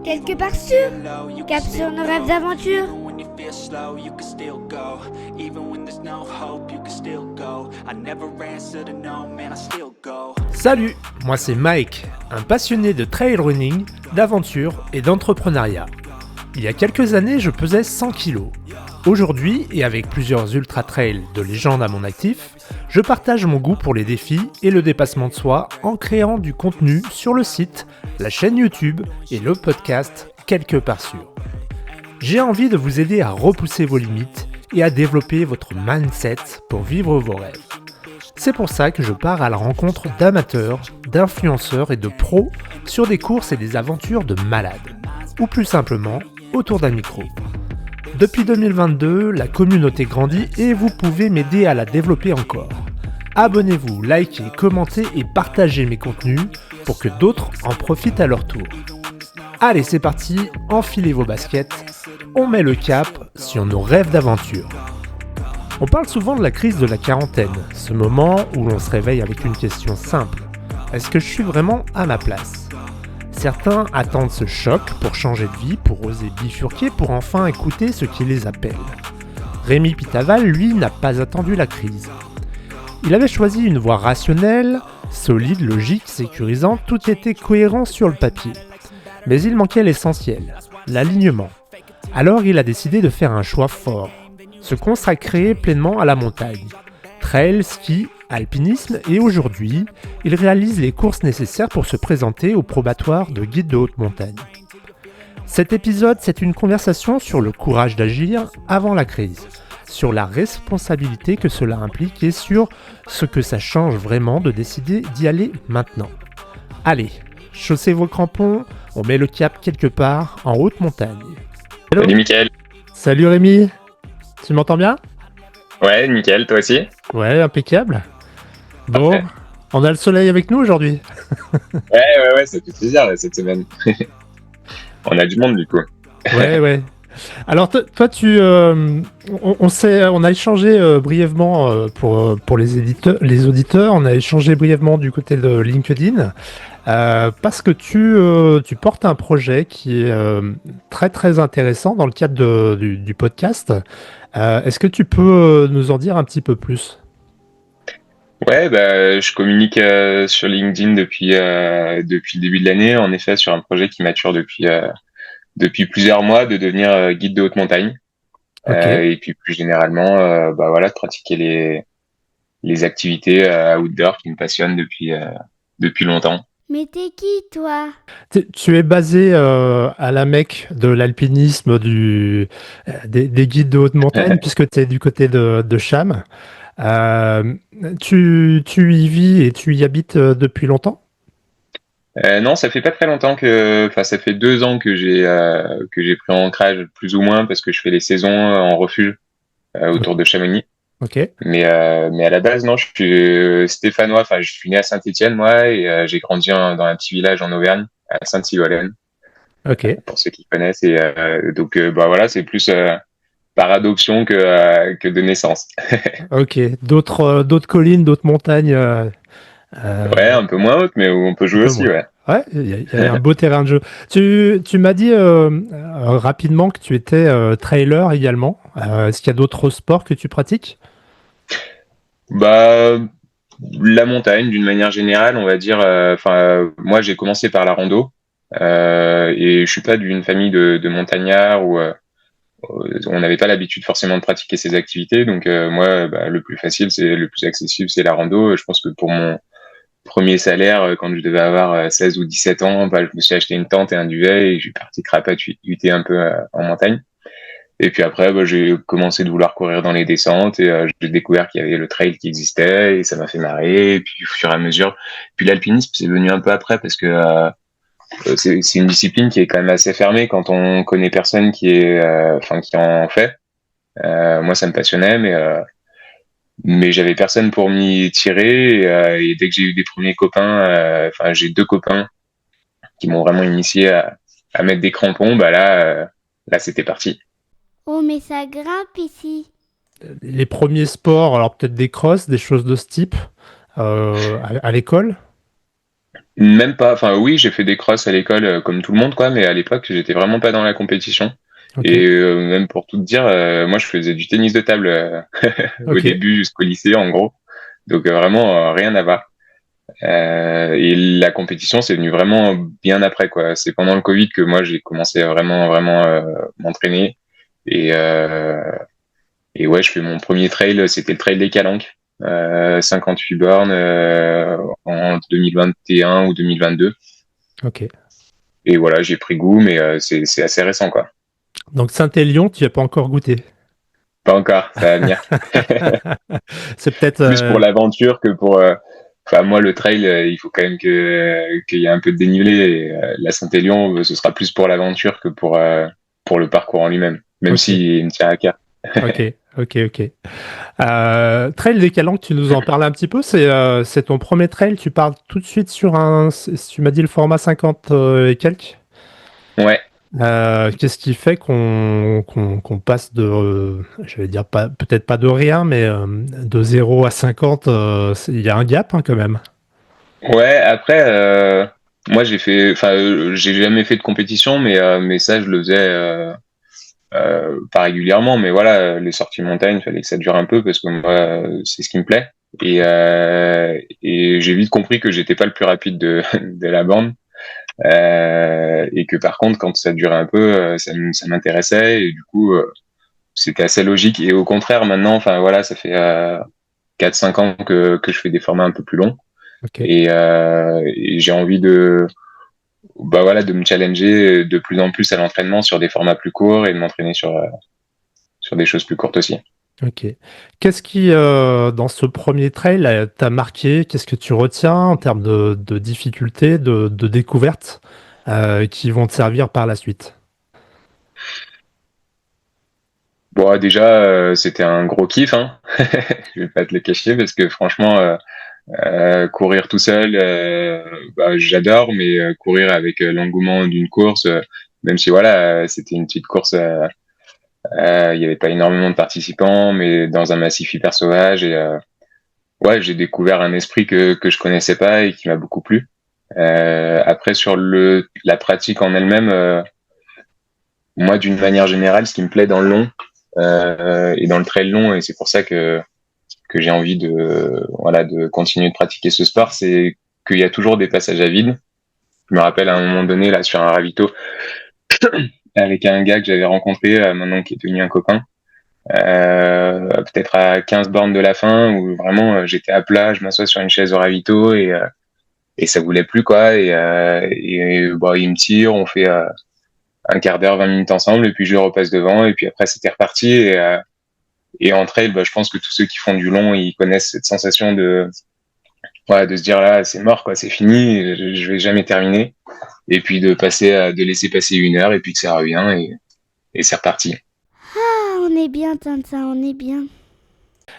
Quelque part sûr, cap sur nos rêves d'aventure. Salut, moi c'est Mike, un passionné de trail running, d'aventure et d'entrepreneuriat. Il y a quelques années, je pesais 100 kg. Aujourd'hui, et avec plusieurs ultra-trails de légende à mon actif, je partage mon goût pour les défis et le dépassement de soi en créant du contenu sur le site, la chaîne YouTube et le podcast Quelque part sûr. J'ai envie de vous aider à repousser vos limites et à développer votre mindset pour vivre vos rêves. C'est pour ça que je pars à la rencontre d'amateurs, d'influenceurs et de pros sur des courses et des aventures de malades, ou plus simplement autour d'un micro. Depuis 2022, la communauté grandit et vous pouvez m'aider à la développer encore. Abonnez-vous, likez, commentez et partagez mes contenus pour que d'autres en profitent à leur tour. Allez, c'est parti, enfilez vos baskets, on met le cap sur nos rêves d'aventure. On parle souvent de la crise de la quarantaine, ce moment où l'on se réveille avec une question simple. Est-ce que je suis vraiment à ma place ? Certains attendent ce choc pour changer de vie, pour oser bifurquer, pour enfin écouter ce qui les appelle. Rémi Pitaval, lui, n'a pas attendu la crise. Il avait choisi une voie rationnelle, solide, logique, sécurisante, tout était cohérent sur le papier. Mais il manquait l'essentiel, l'alignement. Alors il a décidé de faire un choix fort, se consacrer pleinement à la montagne. Trail, ski, alpinisme et aujourd'hui, il réalise les courses nécessaires pour se présenter au probatoire de guide de haute montagne. Cet épisode, c'est une conversation sur le courage d'agir avant la crise, sur la responsabilité que cela implique et sur ce que ça change vraiment de décider d'y aller maintenant. Allez, chaussez vos crampons, on met le cap quelque part en haute montagne. Hello. Salut Mickaël. Salut Rémi, tu m'entends bien ? Ouais, nickel, toi aussi ? Ouais, impeccable. Bon, Parfait. on a le soleil avec nous aujourd'hui. Ouais, ça fait plaisir là, cette semaine. On a du monde du coup. Ouais. Alors toi, on a échangé brièvement pour les auditeurs, on a échangé brièvement du côté de LinkedIn parce que tu portes un projet qui est très très intéressant dans le cadre du podcast. Est-ce que tu peux nous en dire un petit peu plus ? Ouais, je communique sur LinkedIn depuis le début de l'année, en effet, sur un projet qui mature depuis plusieurs mois, de devenir guide de haute montagne. Ok. Et puis plus généralement, de pratiquer les activités outdoor qui me passionnent depuis longtemps. Mais t'es qui, toi ? Tu es basé à la Mecque de l'alpinisme des guides de haute montagne, puisque tu es du côté de Cham. Tu y vis et tu y habites depuis longtemps ? Non, ça fait pas très longtemps ça fait 2 ans que j'ai pris en ancrage plus ou moins parce que je fais les saisons en refuge autour de Chamonix. Ok. Mais à la base, non, je suis stéphanois. Enfin, je suis né à Saint-Étienne, moi, et j'ai grandi dans un petit village en Auvergne, à Sainte-Sigolène, Ok. pour ceux qui connaissent. Et donc, c'est plus par adoption que de naissance. Ok. D'autres collines, d'autres montagnes. Ouais, un peu moins haute, mais où on peut Un jouer peu aussi, moins. ouais. Ouais, il y a un beau terrain de jeu. Tu m'as dit rapidement que tu étais trailer également. Est-ce qu'il y a d'autres sports que tu pratiques ? Bah, la montagne, d'une manière générale, on va dire. Moi, j'ai commencé par la rando, et je suis pas d'une famille de montagnards où on n'avait pas l'habitude forcément de pratiquer ces activités. Donc moi, le plus facile, c'est le plus accessible, c'est la rando. Je pense que pour mon premier salaire, quand je devais avoir 16 ou 17 ans, je me suis acheté une tente et un duvet et je suis parti crapahuter un peu en montagne. Et puis après, j'ai commencé de vouloir courir dans les descentes et j'ai découvert qu'il y avait le trail qui existait et ça m'a fait marrer. Et puis au fur et à mesure, puis l'alpinisme, c'est venu un peu après parce que c'est une discipline qui est quand même assez fermée quand on connaît personne qui en fait. Moi, ça me passionnait, mais j'avais personne pour m'y tirer. Et dès que j'ai eu des premiers copains, j'ai 2 copains qui m'ont vraiment initié à mettre des crampons. Là, c'était parti. Oh, mais ça grimpe ici. Les premiers sports, alors peut-être des crosses, des choses de ce type à l'école ? Même pas. Enfin, oui, j'ai fait des crosses à l'école comme tout le monde, quoi. Mais à l'époque, j'étais vraiment pas dans la compétition. Ok. Et même pour tout te dire, moi, je faisais du tennis de table au Ok. début jusqu'au lycée, en gros. Donc vraiment rien à voir. Et la compétition, c'est venu vraiment bien après, quoi. C'est pendant le Covid que moi, j'ai commencé à vraiment m'entraîner. Et, euh, et ouais, je fais mon premier trail, c'était le trail des Calanques, 58 bornes en 2021 ou 2022. Ok. Et voilà, j'ai pris goût, mais c'est assez récent, quoi. Donc Saint-Élion, tu n'y as pas encore goûté. Pas encore, ça va venir. C'est peut-être. Plus pour l'aventure que pour. Enfin, moi, le trail, il faut quand même qu'il y ait un peu de dénivelé. Et, la Saint-Élion, ce sera plus pour l'aventure que pour le parcours en lui-même, même Ok. s'il me tient à cœur. Ok. Ok. Ok. Trail des Calanques, tu nous en parles un petit peu. C'est ton premier trail. Tu parles tout de suite sur un. Tu m'as dit le format 50 et quelques. Ouais. Qu'est-ce qui fait qu'on passe de, je vais dire pas, peut-être pas de rien, mais de 0 à 50, il y a un gap hein, quand même. Ouais, après, moi, j'ai jamais fait de compétition, mais ça, je le faisais pas régulièrement. Mais voilà, les sorties montagne, il fallait que ça dure un peu parce que moi, c'est ce qui me plaît. Et j'ai vite compris que j'étais pas le plus rapide de la bande. Et que par contre, quand ça durait un peu, ça m'intéressait et du coup, c'était assez logique. Et au contraire, maintenant, enfin voilà, ça fait 4-5 ans que je fais des formats un peu plus longs Ok. et j'ai envie de bah voilà de me challenger de plus en plus à l'entraînement sur des formats plus courts et de m'entraîner sur des choses plus courtes aussi. Ok. Qu'est-ce qui, dans ce premier trail, t'a marqué? Qu'est-ce que tu retiens en termes de difficultés, de découvertes, qui vont te servir par la suite? Bon, déjà, c'était un gros kiff, hein. Je vais pas te le cacher parce que franchement, courir tout seul, bah, j'adore, mais courir avec l'engouement d'une course, même si voilà, c'était une petite course, il y avait pas énormément de participants, mais dans un massif hyper sauvage et ouais, j'ai découvert un esprit que je connaissais pas et qui m'a beaucoup plu. Après sur la pratique en elle-même, moi d'une manière générale, ce qui me plaît dans le long et dans le trail long, et c'est pour ça que j'ai envie de voilà de continuer de pratiquer ce sport, c'est qu'il y a toujours des passages à vide. Je me rappelle à un moment donné là sur un ravito avec un gars que j'avais rencontré maintenant qui est devenu un copain. Peut-être à 15 bornes de la fin où vraiment j'étais à plat, je m'assois sur une chaise au ravito et ça voulait plus quoi et bon, il me tire, on fait un quart d'heure, 20 minutes ensemble et puis je le repasse devant et puis après c'était reparti et en trail, bah, je pense que tous ceux qui font du long, ils connaissent cette sensation de ouais, de se dire là c'est mort quoi, c'est fini, je vais jamais terminer et puis de laisser passer 1 heure et puis que ça revient et c'est reparti. Ah, on est bien, Tintin, on est bien.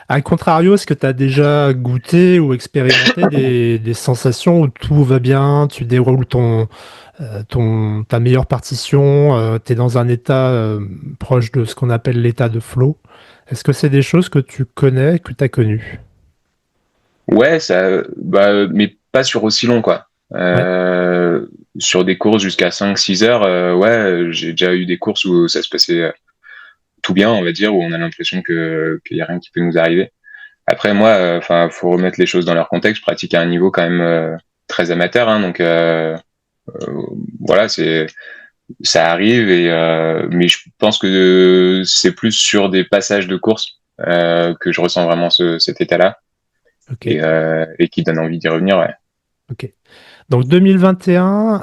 À contrario, est-ce que tu as déjà goûté ou expérimenté des sensations où tout va bien, tu déroules ta meilleure partition, tu es dans un état proche de ce qu'on appelle l'état de flow? Est-ce que c'est des choses que tu connais, que tu as connues? Ouais, ça, bah, mais pas sur aussi long, quoi. Ouais, Sur des courses jusqu'à 5-6 heures, ouais, j'ai déjà eu des courses où ça se passait tout bien, on va dire, où on a l'impression qu'il y a rien qui peut nous arriver. Après, moi, enfin, faut remettre les choses dans leur contexte. Je pratique à un niveau quand même très amateur, hein, donc voilà, ça arrive mais je pense que c'est plus sur des passages de course que je ressens vraiment cet état-là ok, et qui donne envie d'y revenir, ouais. ok. Donc 2021,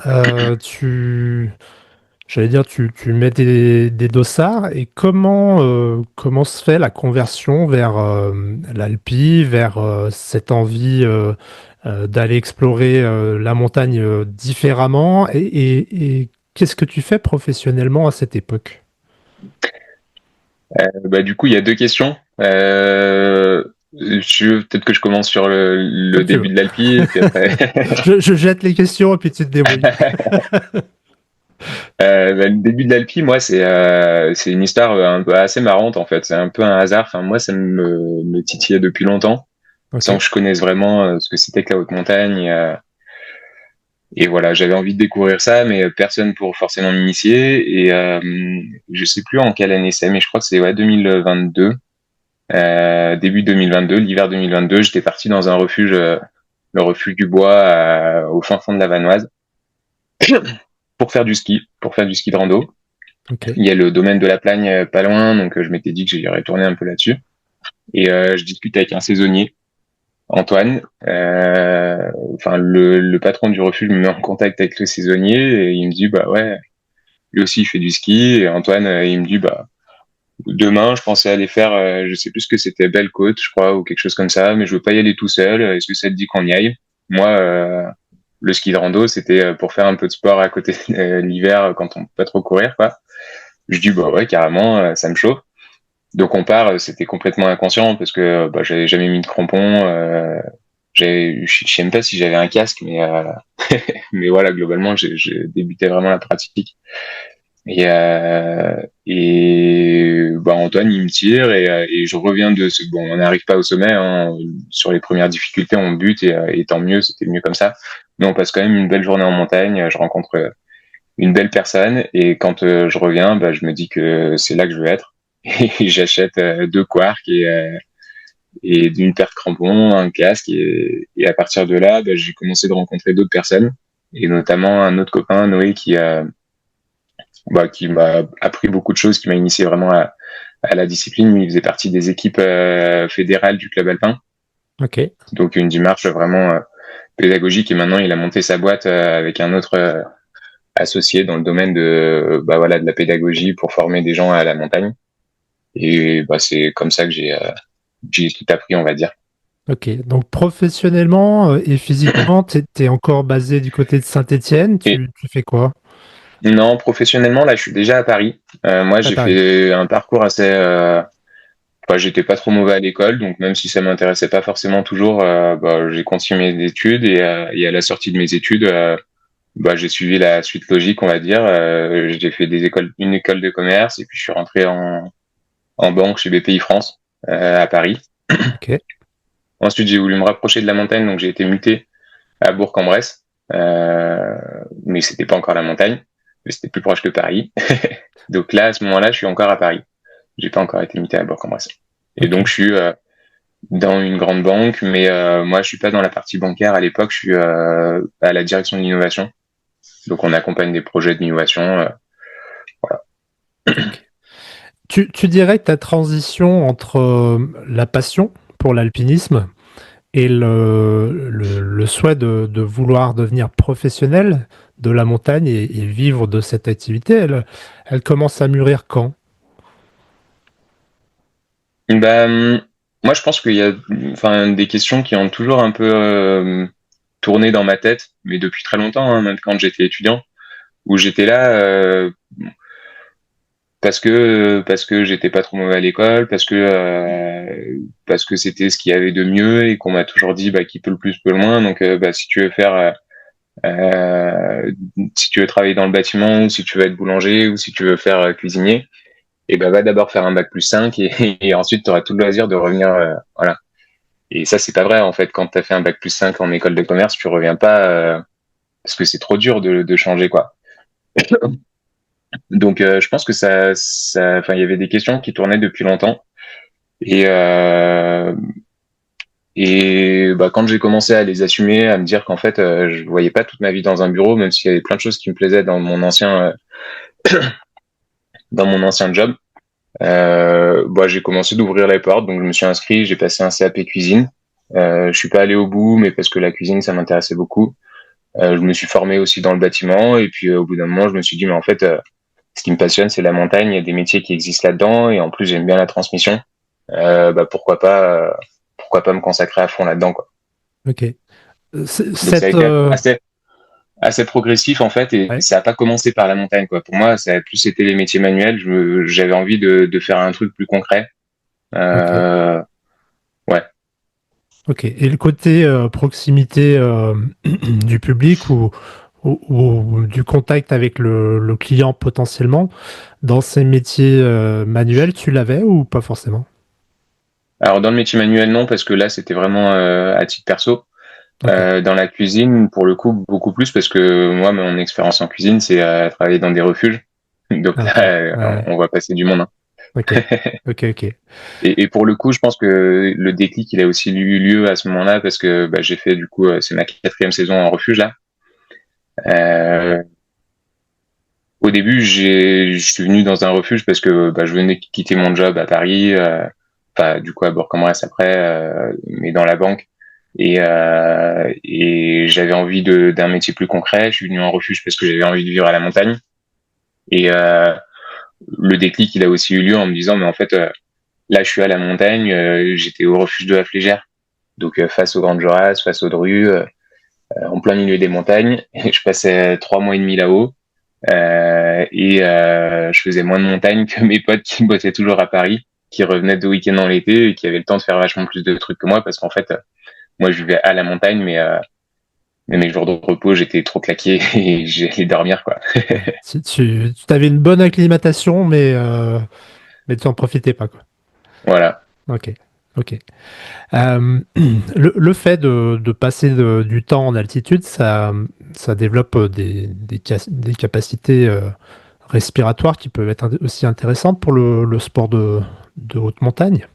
j'allais dire, tu mets des dossards et comment se fait la conversion vers l'Alpi, vers cette envie d'aller explorer la montagne différemment et qu'est-ce que tu fais professionnellement à cette époque? Bah, du coup, il y a deux questions. Peut-être que je commence sur le Comme tu début veux. de l'Alpi, et puis après. Je jette les questions et puis tu te débrouilles. Bah, le début de l'Alpi, moi, c'est une histoire un peu assez marrante en fait. C'est un peu un hasard. Enfin, moi, ça me titillait depuis longtemps, Ok, sans que je connaisse vraiment ce que c'était que la haute montagne. Et voilà, j'avais envie de découvrir ça, mais personne pour forcément m'initier. Et je sais plus en quelle année c'est, mais je crois que c'est 2022, début 2022, l'hiver 2022. J'étais parti dans un refuge, le refuge du Bois, au fin fond de la Vanoise, pour faire du ski de rando. Ok. Il y a le domaine de la Plagne pas loin, donc je m'étais dit que j'irais tourner un peu là-dessus. Et je discute avec un saisonnier, Antoine. Enfin, le patron du refuge me met en contact avec le saisonnier et il me dit bah ouais, lui aussi il fait du ski. Et Antoine, il me dit bah demain je pensais aller faire, je sais plus ce que c'était, Belle Côte, je crois, ou quelque chose comme ça, mais je veux pas y aller tout seul. Est-ce que ça te dit qu'on y aille? Moi, le ski de rando, c'était pour faire un peu de sport à côté l'hiver quand on peut pas trop courir, quoi. Je dis bah ouais, carrément, ça me chauffe. Donc on part, c'était complètement inconscient parce que bah, j'avais jamais mis de crampons. Je sais même pas si j'avais un casque, mais voilà, globalement, j'ai débuté vraiment la pratique. Et bah, Antoine, il me tire et je reviens de ce. Bon, on n'arrive pas au sommet. Hein. Sur les premières difficultés, on bute et tant mieux, c'était mieux comme ça. Mais on passe quand même une belle journée en montagne. Je rencontre une belle personne et quand je reviens, bah, je me dis que c'est là que je veux être. Et j'achète 2 quarks et une paire de crampons, un casque et à partir de là, bah, j'ai commencé de rencontrer d'autres personnes et notamment un autre copain, Noé, qui m'a appris beaucoup de choses, qui m'a initié vraiment à la discipline. Il faisait partie des équipes fédérales du club alpin, Ok. donc une démarche vraiment pédagogique. Et maintenant, il a monté sa boîte avec un autre associé dans le domaine de de la pédagogie pour former des gens à la montagne. Et bah, c'est comme ça que j'ai tout appris, on va dire. Ok. Donc professionnellement et physiquement, t'es encore basé du côté de Saint-Étienne. Et Tu fais quoi non, professionnellement, là, je suis déjà à Paris. Moi, à j'ai Paris? fait un parcours assez. J'étais pas trop mauvais à l'école, donc même si ça m'intéressait pas forcément toujours, j'ai continué mes études et à la sortie de mes études, j'ai suivi la suite logique, on va dire. J'ai fait une école de commerce et puis je suis rentré en banque chez BPI France à Paris. Ok. Ensuite, j'ai voulu me rapprocher de la montagne, donc j'ai été muté à Bourg-en-Bresse, mais c'était pas encore la montagne, mais c'était plus proche que Paris. Donc là, à ce moment-là, je suis encore à Paris. J'ai pas encore été muté à Bourg-en-Bresse. Et Ok. donc, je suis dans une grande banque, mais moi, je suis pas dans la partie bancaire à l'époque. Je suis à la direction de l'innovation. Donc, on accompagne des projets d'innovation. Voilà. Ok. Tu dirais que ta transition entre la passion pour l'alpinisme et le souhait de vouloir devenir professionnel de la montagne et vivre de cette activité, elle commence à mûrir quand? Ben, moi, je pense qu'il y a, enfin, des questions qui ont toujours un peu tourné dans ma tête, mais depuis très longtemps, hein, même quand j'étais étudiant, où j'étais là. Parce que j'étais pas trop mauvais à l'école, parce que c'était ce qu'il y avait de mieux et qu'on m'a toujours dit qui peut le plus peut le moins. Donc si tu veux si tu veux travailler dans le bâtiment ou si tu veux être boulanger ou si tu veux faire cuisinier, et va d'abord faire un bac+5 et ensuite tu auras tout le loisir de revenir voilà. Et ça c'est pas vrai en fait. Quand tu as fait un bac+5 en école de commerce, tu reviens pas parce que c'est trop dur de changer quoi. Donc je pense que enfin il y avait des questions qui tournaient depuis longtemps et quand j'ai commencé à les assumer, à me dire qu'en fait je voyais pas toute ma vie dans un bureau, même s'il y avait plein de choses qui me plaisaient dans mon ancien job, j'ai commencé d'ouvrir les portes. Donc je me suis inscrit, j'ai passé un CAP cuisine. Je suis pas allé au bout, mais parce que la cuisine ça m'intéressait beaucoup. Je me suis formé aussi dans le bâtiment et puis au bout d'un moment je me suis dit mais en fait ce qui me passionne, c'est la montagne. Il y a des métiers qui existent là-dedans, et en plus, j'aime bien la transmission. Pourquoi pas me consacrer à fond là-dedans, quoi. Ok. Donc ça a Cette, été assez progressif en fait, et ouais, ça a pas commencé par la montagne, quoi. Pour moi, ça a plus été les métiers manuels. J'avais envie de faire un truc plus concret. ok. Euh, ouais. Ok. Et le côté proximité du public ou du contact avec le client potentiellement, dans ces métiers manuels, tu l'avais ou pas forcément? Alors dans le métier manuel, non, parce que là, c'était vraiment à titre perso. Ok. Dans la cuisine, pour le coup, beaucoup plus parce que moi, mon expérience en cuisine, c'est travailler dans des refuges. Donc Ah, ok. là, Ouais. on va passer du monde, hein. Ok. Ok. Ok. Et pour le coup, je pense que le déclic, il a aussi eu lieu à ce moment-là parce que bah, j'ai fait du coup, c'est ma 4e saison en refuge là. Euh, Au début, je suis venu dans un refuge parce que bah, je venais de quitter mon job à Paris, enfin du coup à Bourg-en-Bresse après, mais dans la banque. Et j'avais envie d'un métier plus concret. Je suis venu en refuge parce que j'avais envie de vivre à la montagne. Et le déclic, il a aussi eu lieu en me disant, mais en fait, là, je suis à la montagne. J'étais au refuge de la Flégère, donc face aux Grandes Jorasses, face aux Drues, en plein milieu des montagnes. Et je passais 3 mois et demi là-haut. Je faisais moins de montagne que mes potes qui bossaient toujours à Paris, qui revenaient de week-end en l'été et qui avaient le temps de faire vachement plus de trucs que moi parce qu'en fait, moi, je vivais à la montagne, mais mes jours de repos, j'étais trop claqué et j'allais dormir, quoi. Si tu avais une bonne acclimatation, mais tu n'en profitais pas, quoi. Voilà. Ok. Ok. Euh, le fait de passer du temps en altitude, ça développe des capacités respiratoires qui peuvent être aussi intéressantes pour le sport de haute montagne.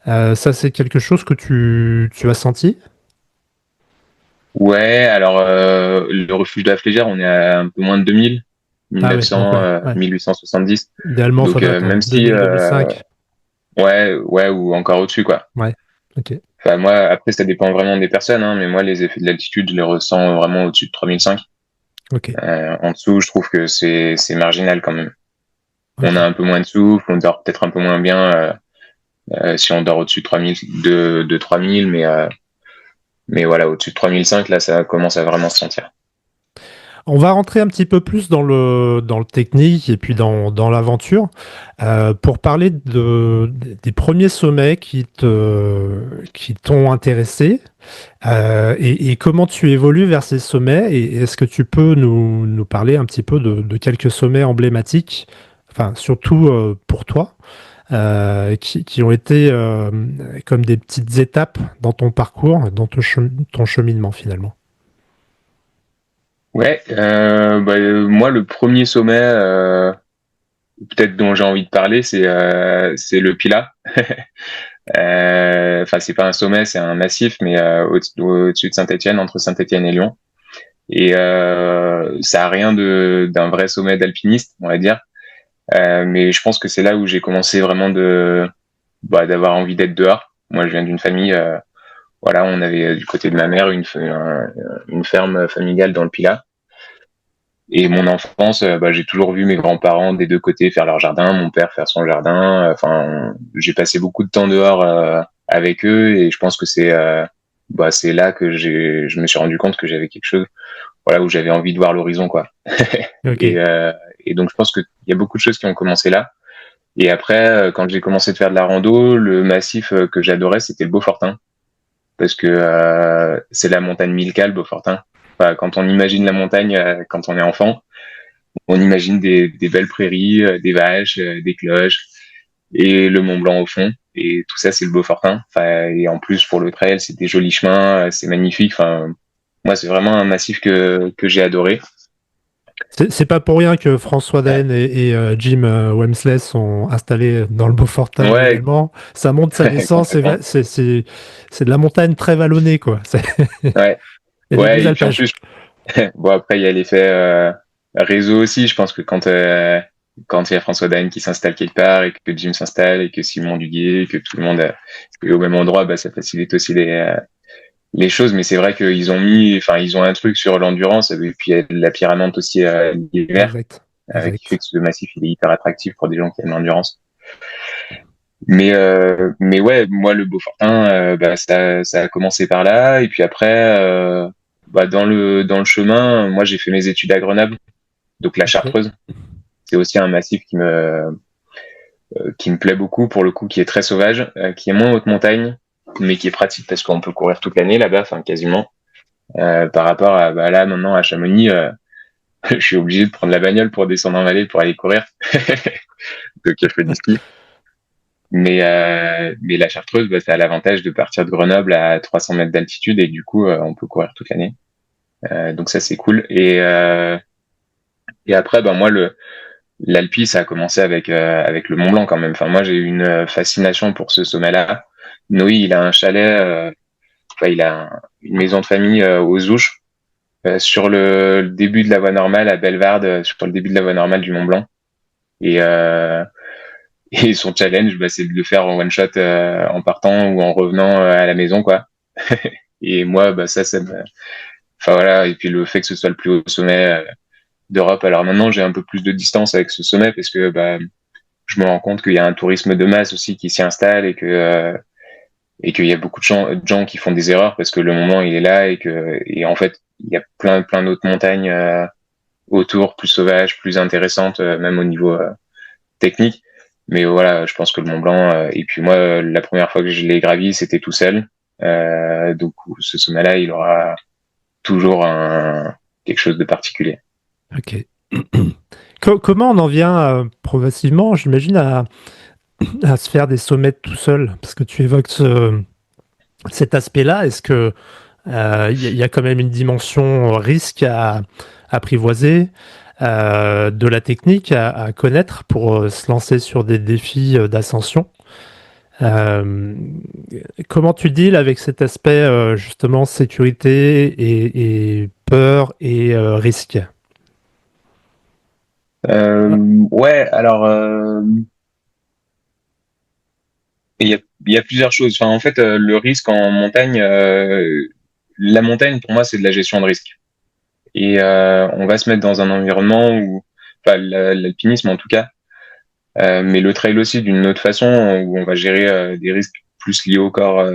Ça, c'est quelque chose que tu as senti? Ouais, alors le refuge de la Flégère, on est à un peu moins de 2000, Ah oui, donc 1900, ouais, ouais. 1870. Idéalement, il Donc faudrait être même si 2000-2005. ouais, ou encore au-dessus, quoi. Ouais, ok, Enfin moi, après ça dépend vraiment des personnes, hein, mais moi les effets de l'altitude, je les ressens vraiment au-dessus de 3005. ok, En dessous, je trouve que c'est marginal quand même. On ok. a un peu moins de souffle, on dort peut-être un peu moins bien si on dort au-dessus de 3000, de 3000, mais voilà, au-dessus de 3005, là, ça commence à vraiment se sentir. On va rentrer un petit peu plus dans le technique et puis dans l'aventure pour parler des premiers sommets qui t'ont intéressé et comment tu évolues vers ces sommets et est-ce que tu peux nous parler un petit peu de quelques sommets emblématiques, enfin surtout pour toi, qui ont été comme des petites étapes dans ton parcours, dans ton cheminement finalement. Ouais, moi, le premier sommet, peut-être dont j'ai envie de parler, c'est le Pilat. Enfin, c'est pas un sommet, c'est un massif, mais au-dessus de Saint-Étienne, entre Saint-Étienne et Lyon. Et ça a rien d'un vrai sommet d'alpiniste, on va dire. Mais je pense que c'est là où j'ai commencé vraiment d'avoir envie d'être dehors. Moi, je viens d'une famille, voilà, on avait du côté de ma mère une ferme familiale dans le Pilat. Et mon enfance, j'ai toujours vu mes grands-parents des deux côtés faire leur jardin, mon père faire son jardin. Enfin, j'ai passé beaucoup de temps dehors avec eux et je pense que c'est là que je me suis rendu compte que j'avais quelque chose, voilà, où j'avais envie de voir l'horizon, quoi. Ok. Et, euh, et donc je pense qu'il y a beaucoup de choses qui ont commencé là. Et après, quand j'ai commencé de faire de la rando, le massif que j'adorais, c'était le Beaufortin, parce que c'est la montagne Milka, le Beaufortin. Enfin, quand on imagine la montagne quand on est enfant, on imagine des belles prairies, des vaches, des cloches et le Mont Blanc au fond. Et tout ça, c'est le Beaufortin. Enfin, et en plus, pour le trail, c'est des jolis chemins, c'est magnifique. Enfin, moi, c'est vraiment un massif que j'ai adoré. C'est pas pour rien que François Daen et Jim Wemsley sont installés dans le Beaufortin Ouais, également. Ça montre sa naissance, complètement. c'est de la montagne très vallonnée, quoi. Ouais, Il y a des beaux ouais. Et puis en alpages. plus, bon après, il y a l'effet réseau aussi. Je pense que quand il y a François Daen qui s'installe quelque part et que Jim s'installe et que Simon Duguay et que tout le monde est au même endroit, bah, ça facilite aussi les choses. Mais c'est vrai ils ont un truc sur l'endurance et puis il y a la pyramide aussi l'hiver, Exact. qui fait Exact. que ce massif il est hyper attractif pour des gens qui aiment l'endurance. Mais ouais, moi le Beaufortin, ça a commencé par là et puis après, dans le chemin, moi j'ai fait mes études à Grenoble, donc la Ok. Chartreuse. C'est aussi un massif qui me plaît beaucoup pour le coup, qui est très sauvage, qui est moins haute montagne, mais qui est pratique parce qu'on peut courir toute l'année là-bas, enfin quasiment. Par rapport à là maintenant à Chamonix, je suis obligé de prendre la bagnole pour descendre en vallée pour aller courir. Donc je fais du ski. Mais la Chartreuse, bah, ça a l'avantage de partir de Grenoble à 300 mètres d'altitude et du coup, on peut courir toute l'année. Donc ça, c'est cool. Et après, ben moi, l'Alpi, ça a commencé avec le Mont Blanc quand même. Enfin, moi, j'ai eu une fascination pour ce sommet-là. Noé, il a un chalet, il a une maison de famille aux Ouches, sur le début de la voie normale à Bellevarde, sur le début de la voie normale du Mont Blanc. Et, euh, et son challenge, bah, c'est de le faire en one shot en partant ou en revenant à la maison, quoi. Et moi, bah, ça me... Enfin voilà, et puis le fait que ce soit le plus haut sommet d'Europe. Alors maintenant, j'ai un peu plus de distance avec ce sommet parce que bah, je me rends compte qu'il y a un tourisme de masse aussi qui s'y installe et qu'il y a beaucoup de gens qui font des erreurs parce que le moment il est là et en fait il y a plein d'autres montagnes autour plus sauvages, plus intéressantes même au niveau technique. Mais voilà, je pense que le Mont Blanc et puis moi la première fois que je l'ai gravi c'était tout seul. Donc ce sommet-là il aura toujours quelque chose de particulier. Ok. Comment on en vient progressivement, j'imagine, à se faire des sommets tout seul? Parce que tu évoques cet aspect-là. Est-ce que y a quand même une dimension risque à apprivoiser, de la technique à connaître pour se lancer sur des défis d'ascension? Euh, Comment tu deals avec cet aspect justement sécurité et peur et risque? Ouais, alors il y a plusieurs choses. Enfin, en fait, le risque en montagne, la montagne pour moi c'est de la gestion de risque. Et on va se mettre dans un environnement où, enfin, l'alpinisme en tout cas, mais le trail aussi d'une autre façon où on va gérer des risques plus liés au corps,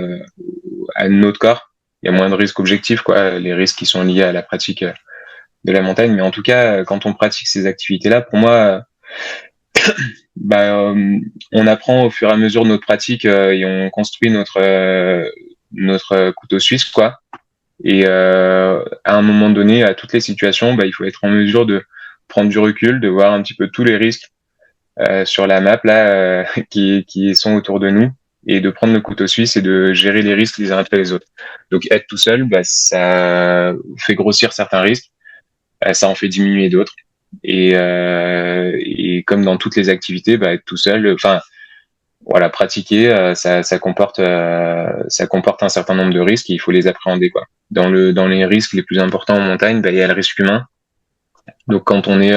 à notre corps. Il y a moins de risques objectifs, quoi, les risques qui sont liés à la pratique de la montagne. Mais en tout cas, quand on pratique ces activités-là, pour moi, bah, on apprend au fur et à mesure de notre pratique et on construit notre couteau suisse, quoi. Et à un moment donné, à toutes les situations, bah, il faut être en mesure de prendre du recul, de voir un petit peu tous les risques sur la map là qui sont autour de nous et de prendre le couteau suisse et de gérer les risques les uns après les autres. Donc être tout seul, bah, ça fait grossir certains risques, ça en fait diminuer d'autres. Et comme dans toutes les activités, bah, être tout seul, enfin voilà, pratiquer, ça comporte un certain nombre de risques et il faut les appréhender, quoi. Dans les risques les plus importants en montagne, bah, il y a le risque humain. Donc quand on est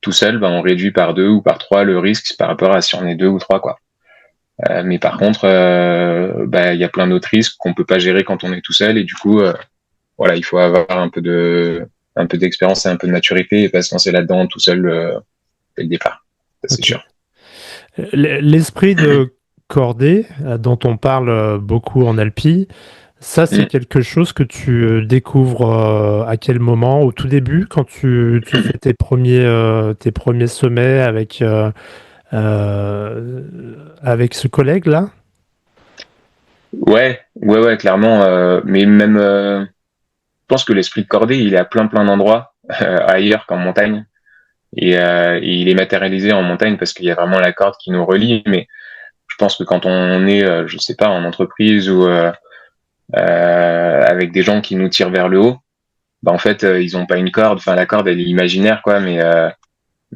tout seul, bah, on réduit par 2 ou par 3 le risque par rapport à si on est 2 ou 3, quoi. Mais par contre, bah, il y a plein d'autres risques qu'on peut pas gérer quand on est tout seul et du coup, voilà, il faut avoir un peu d'expérience et un peu de maturité et pas se lancer là-dedans tout seul dès le départ. Ça, c'est Ok. sûr. L'esprit de cordée, dont on parle beaucoup en Alpi, ça c'est Mm. quelque chose que tu découvres à quel moment? Au tout début, quand tu fais tes premiers sommets euh, avec ce collègue-là? Ouais, clairement. Mais même, je pense que l'esprit de cordée, il est à plein d'endroits ailleurs qu'en montagne. Et il est matérialisé en montagne parce qu'il y a vraiment la corde qui nous relie. Mais je pense que quand on est, je sais pas, en entreprise ou avec des gens qui nous tirent vers le haut, bah en fait, ils ont pas une corde. Enfin, la corde, elle est imaginaire, quoi, mais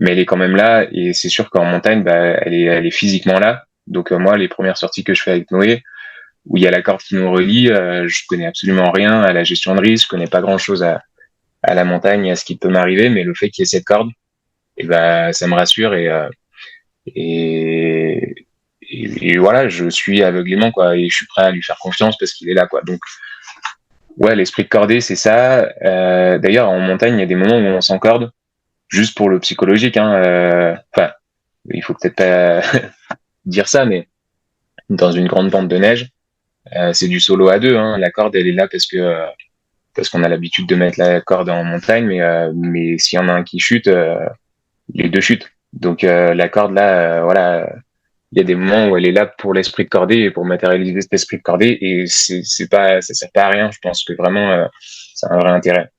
elle est quand même là. Et c'est sûr qu'en montagne, bah, elle est physiquement là. Donc moi, les premières sorties que je fais avec Noé, où il y a la corde qui nous relie, je connais absolument rien à la gestion de risque, je connais pas grand-chose à la montagne et à ce qui peut m'arriver, mais le fait qu'il y ait cette corde, et ben ça me rassure et, et voilà, je suis aveuglément, quoi, et je suis prêt à lui faire confiance parce qu'il est là, quoi. Donc ouais, l'esprit de cordée, c'est ça. D'ailleurs, en montagne, il y a des moments où on s'encorde juste pour le psychologique, hein. Enfin, il faut peut-être pas dire ça, mais dans une grande pente de neige, c'est du solo à deux, hein. La corde, elle est là parce qu'on a l'habitude de mettre la corde en montagne, mais s'il y en a un qui chute, les deux chutent. Donc la corde là, voilà, il y a des moments où elle est là pour l'esprit de cordée et pour matérialiser cet esprit de cordée, et c'est pas, ça sert pas à rien. Je pense que vraiment, c'est un vrai intérêt.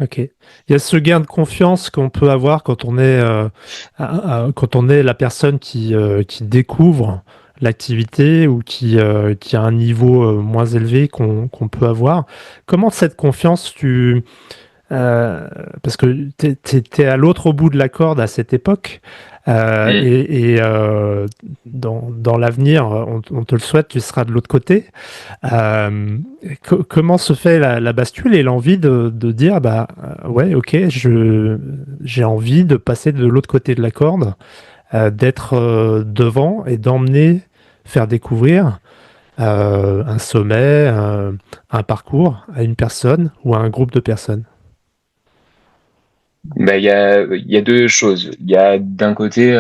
Ok. Il y a ce gain de confiance qu'on peut avoir quand on est la personne qui découvre l'activité ou qui a un niveau moins élevé qu'on peut avoir. Comment cette confiance, parce que t'es à l'autre bout de la corde à cette époque, Mm. dans l'avenir, on te le souhaite, tu seras de l'autre côté. Euh, Comment se fait la bascule et l'envie de dire, bah ouais, ok, j'ai envie de passer de l'autre côté de la corde, d'être devant et d'emmener, faire découvrir un sommet, un parcours à une personne ou à un groupe de personnes. Bah, il y a deux choses. Il y a d'un côté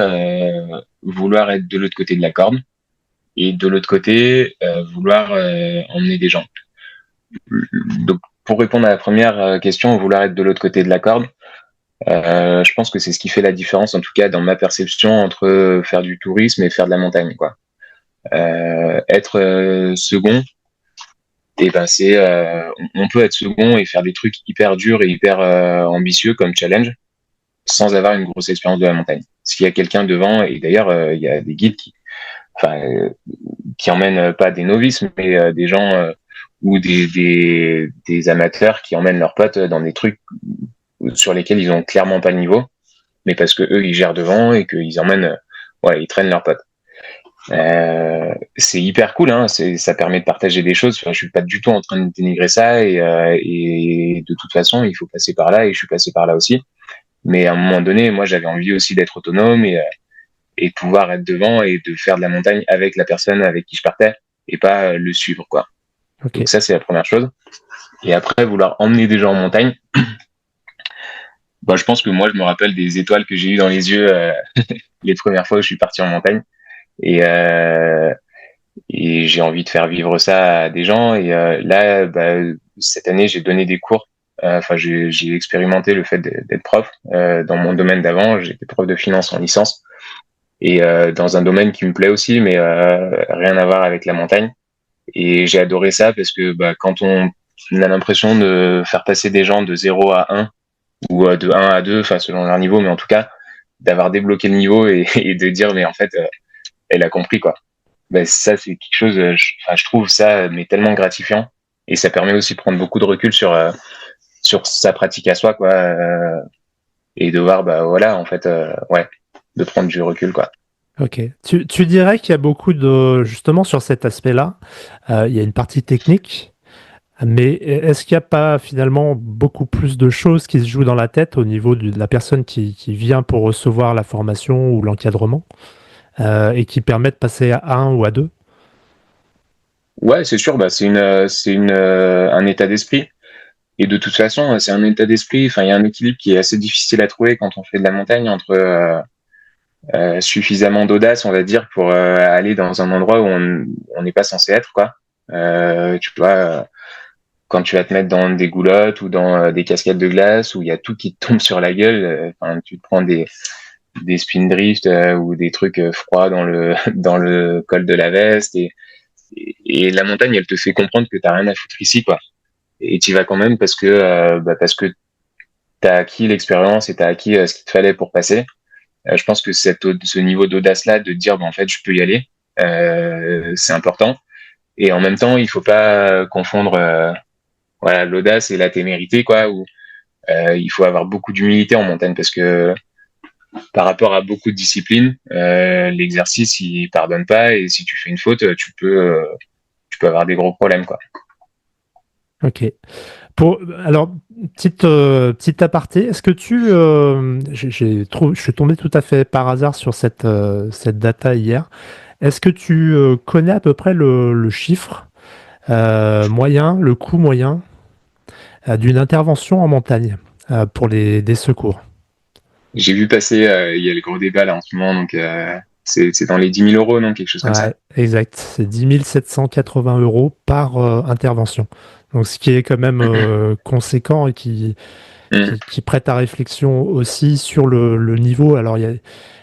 vouloir être de l'autre côté de la corde et de l'autre côté vouloir emmener des gens. Donc pour répondre à la première question, vouloir être de l'autre côté de la corde, je pense que c'est ce qui fait la différence, en tout cas dans ma perception, entre faire du tourisme et faire de la montagne, quoi. Être second, et ben on peut être second et faire des trucs hyper durs et hyper ambitieux comme challenge sans avoir une grosse expérience de la montagne. S'il y a quelqu'un devant, et d'ailleurs il y a des guides qui emmènent pas des novices, mais des gens ou des amateurs qui emmènent leurs potes dans des trucs sur lesquels ils ont clairement pas le niveau, mais parce que eux ils gèrent devant et qu'ils emmènent, ouais, ils traînent leurs potes. C'est hyper cool, hein. Ça permet de partager des choses. Enfin, je suis pas du tout en train de dénigrer ça et de toute façon, il faut passer par là et je suis passé par là aussi. Mais à un moment donné, moi, j'avais envie aussi d'être autonome et de pouvoir être devant et de faire de la montagne avec la personne avec qui je partais et pas le suivre, quoi. Ok. Donc ça, c'est la première chose. Et après, vouloir emmener des gens en montagne, bon, je pense que moi, je me rappelle des étoiles que j'ai eues dans les yeux les premières fois où je suis parti en montagne. Et, euh, et j'ai envie de faire vivre ça à des gens. Et là, bah, cette année, j'ai donné des cours. Enfin, j'ai expérimenté le fait d'être prof dans mon domaine d'avant. J'étais prof de finance en licence et dans un domaine qui me plaît aussi, mais rien à voir avec la montagne. Et j'ai adoré ça parce que bah, quand on a l'impression de faire passer des gens de 0 à 1 ou de 1 à 2, enfin selon leur niveau, mais en tout cas d'avoir débloqué le niveau et de dire mais en fait elle a compris, quoi. Ben, ça, c'est quelque chose, je trouve ça mais tellement gratifiant et ça permet aussi de prendre beaucoup de recul sur sa pratique à soi, quoi, et de voir, bah voilà, en fait, ouais, de prendre du recul, quoi. Ok. Tu dirais qu'il y a beaucoup justement sur cet aspect-là, il y a une partie technique, mais est-ce qu'il n'y a pas finalement beaucoup plus de choses qui se jouent dans la tête au niveau de la personne qui vient pour recevoir la formation ou l'encadrement et qui permet de passer à un ou à deux? Ouais, c'est sûr, bah un état d'esprit. Et de toute façon, c'est un état d'esprit. Enfin, il y a un équilibre qui est assez difficile à trouver quand on fait de la montagne entre suffisamment d'audace, on va dire, pour aller dans un endroit où on n'est pas censé être, quoi. Tu vois, quand tu vas te mettre dans des goulottes ou dans des cascades de glace où il y a tout qui te tombe sur la gueule, tu te prends des spin drift ou des trucs froids dans le dans le col de la veste et la montagne, elle te fait comprendre que t'as rien à foutre ici, quoi. Et tu vas quand même parce que t'as acquis l'expérience et t'as acquis ce qu'il te fallait pour passer. Je pense que ce niveau d'audace là, de dire bah, en fait je peux y aller, c'est important. Et en même temps, il faut pas confondre voilà l'audace et la témérité, quoi. Où il faut avoir beaucoup d'humilité en montagne parce que par rapport à beaucoup de disciplines, l'exercice il pardonne pas et si tu fais une faute, tu peux avoir des gros problèmes, quoi. Ok. Alors, petite aparté, est-ce que je suis tombé tout à fait par hasard sur cette data hier. Est-ce que tu connais à peu près le chiffre moyen, le coût moyen d'une intervention en montagne pour des secours? J'ai vu passer, il y a le gros débat là en ce moment, donc c'est dans les 10 000 euros, non, quelque chose comme ça. Ouais, exact. C'est 10 780 euros par intervention. Donc, ce qui est quand même Mhm. conséquent et Mhm. qui prête à réflexion aussi sur le niveau. Alors, il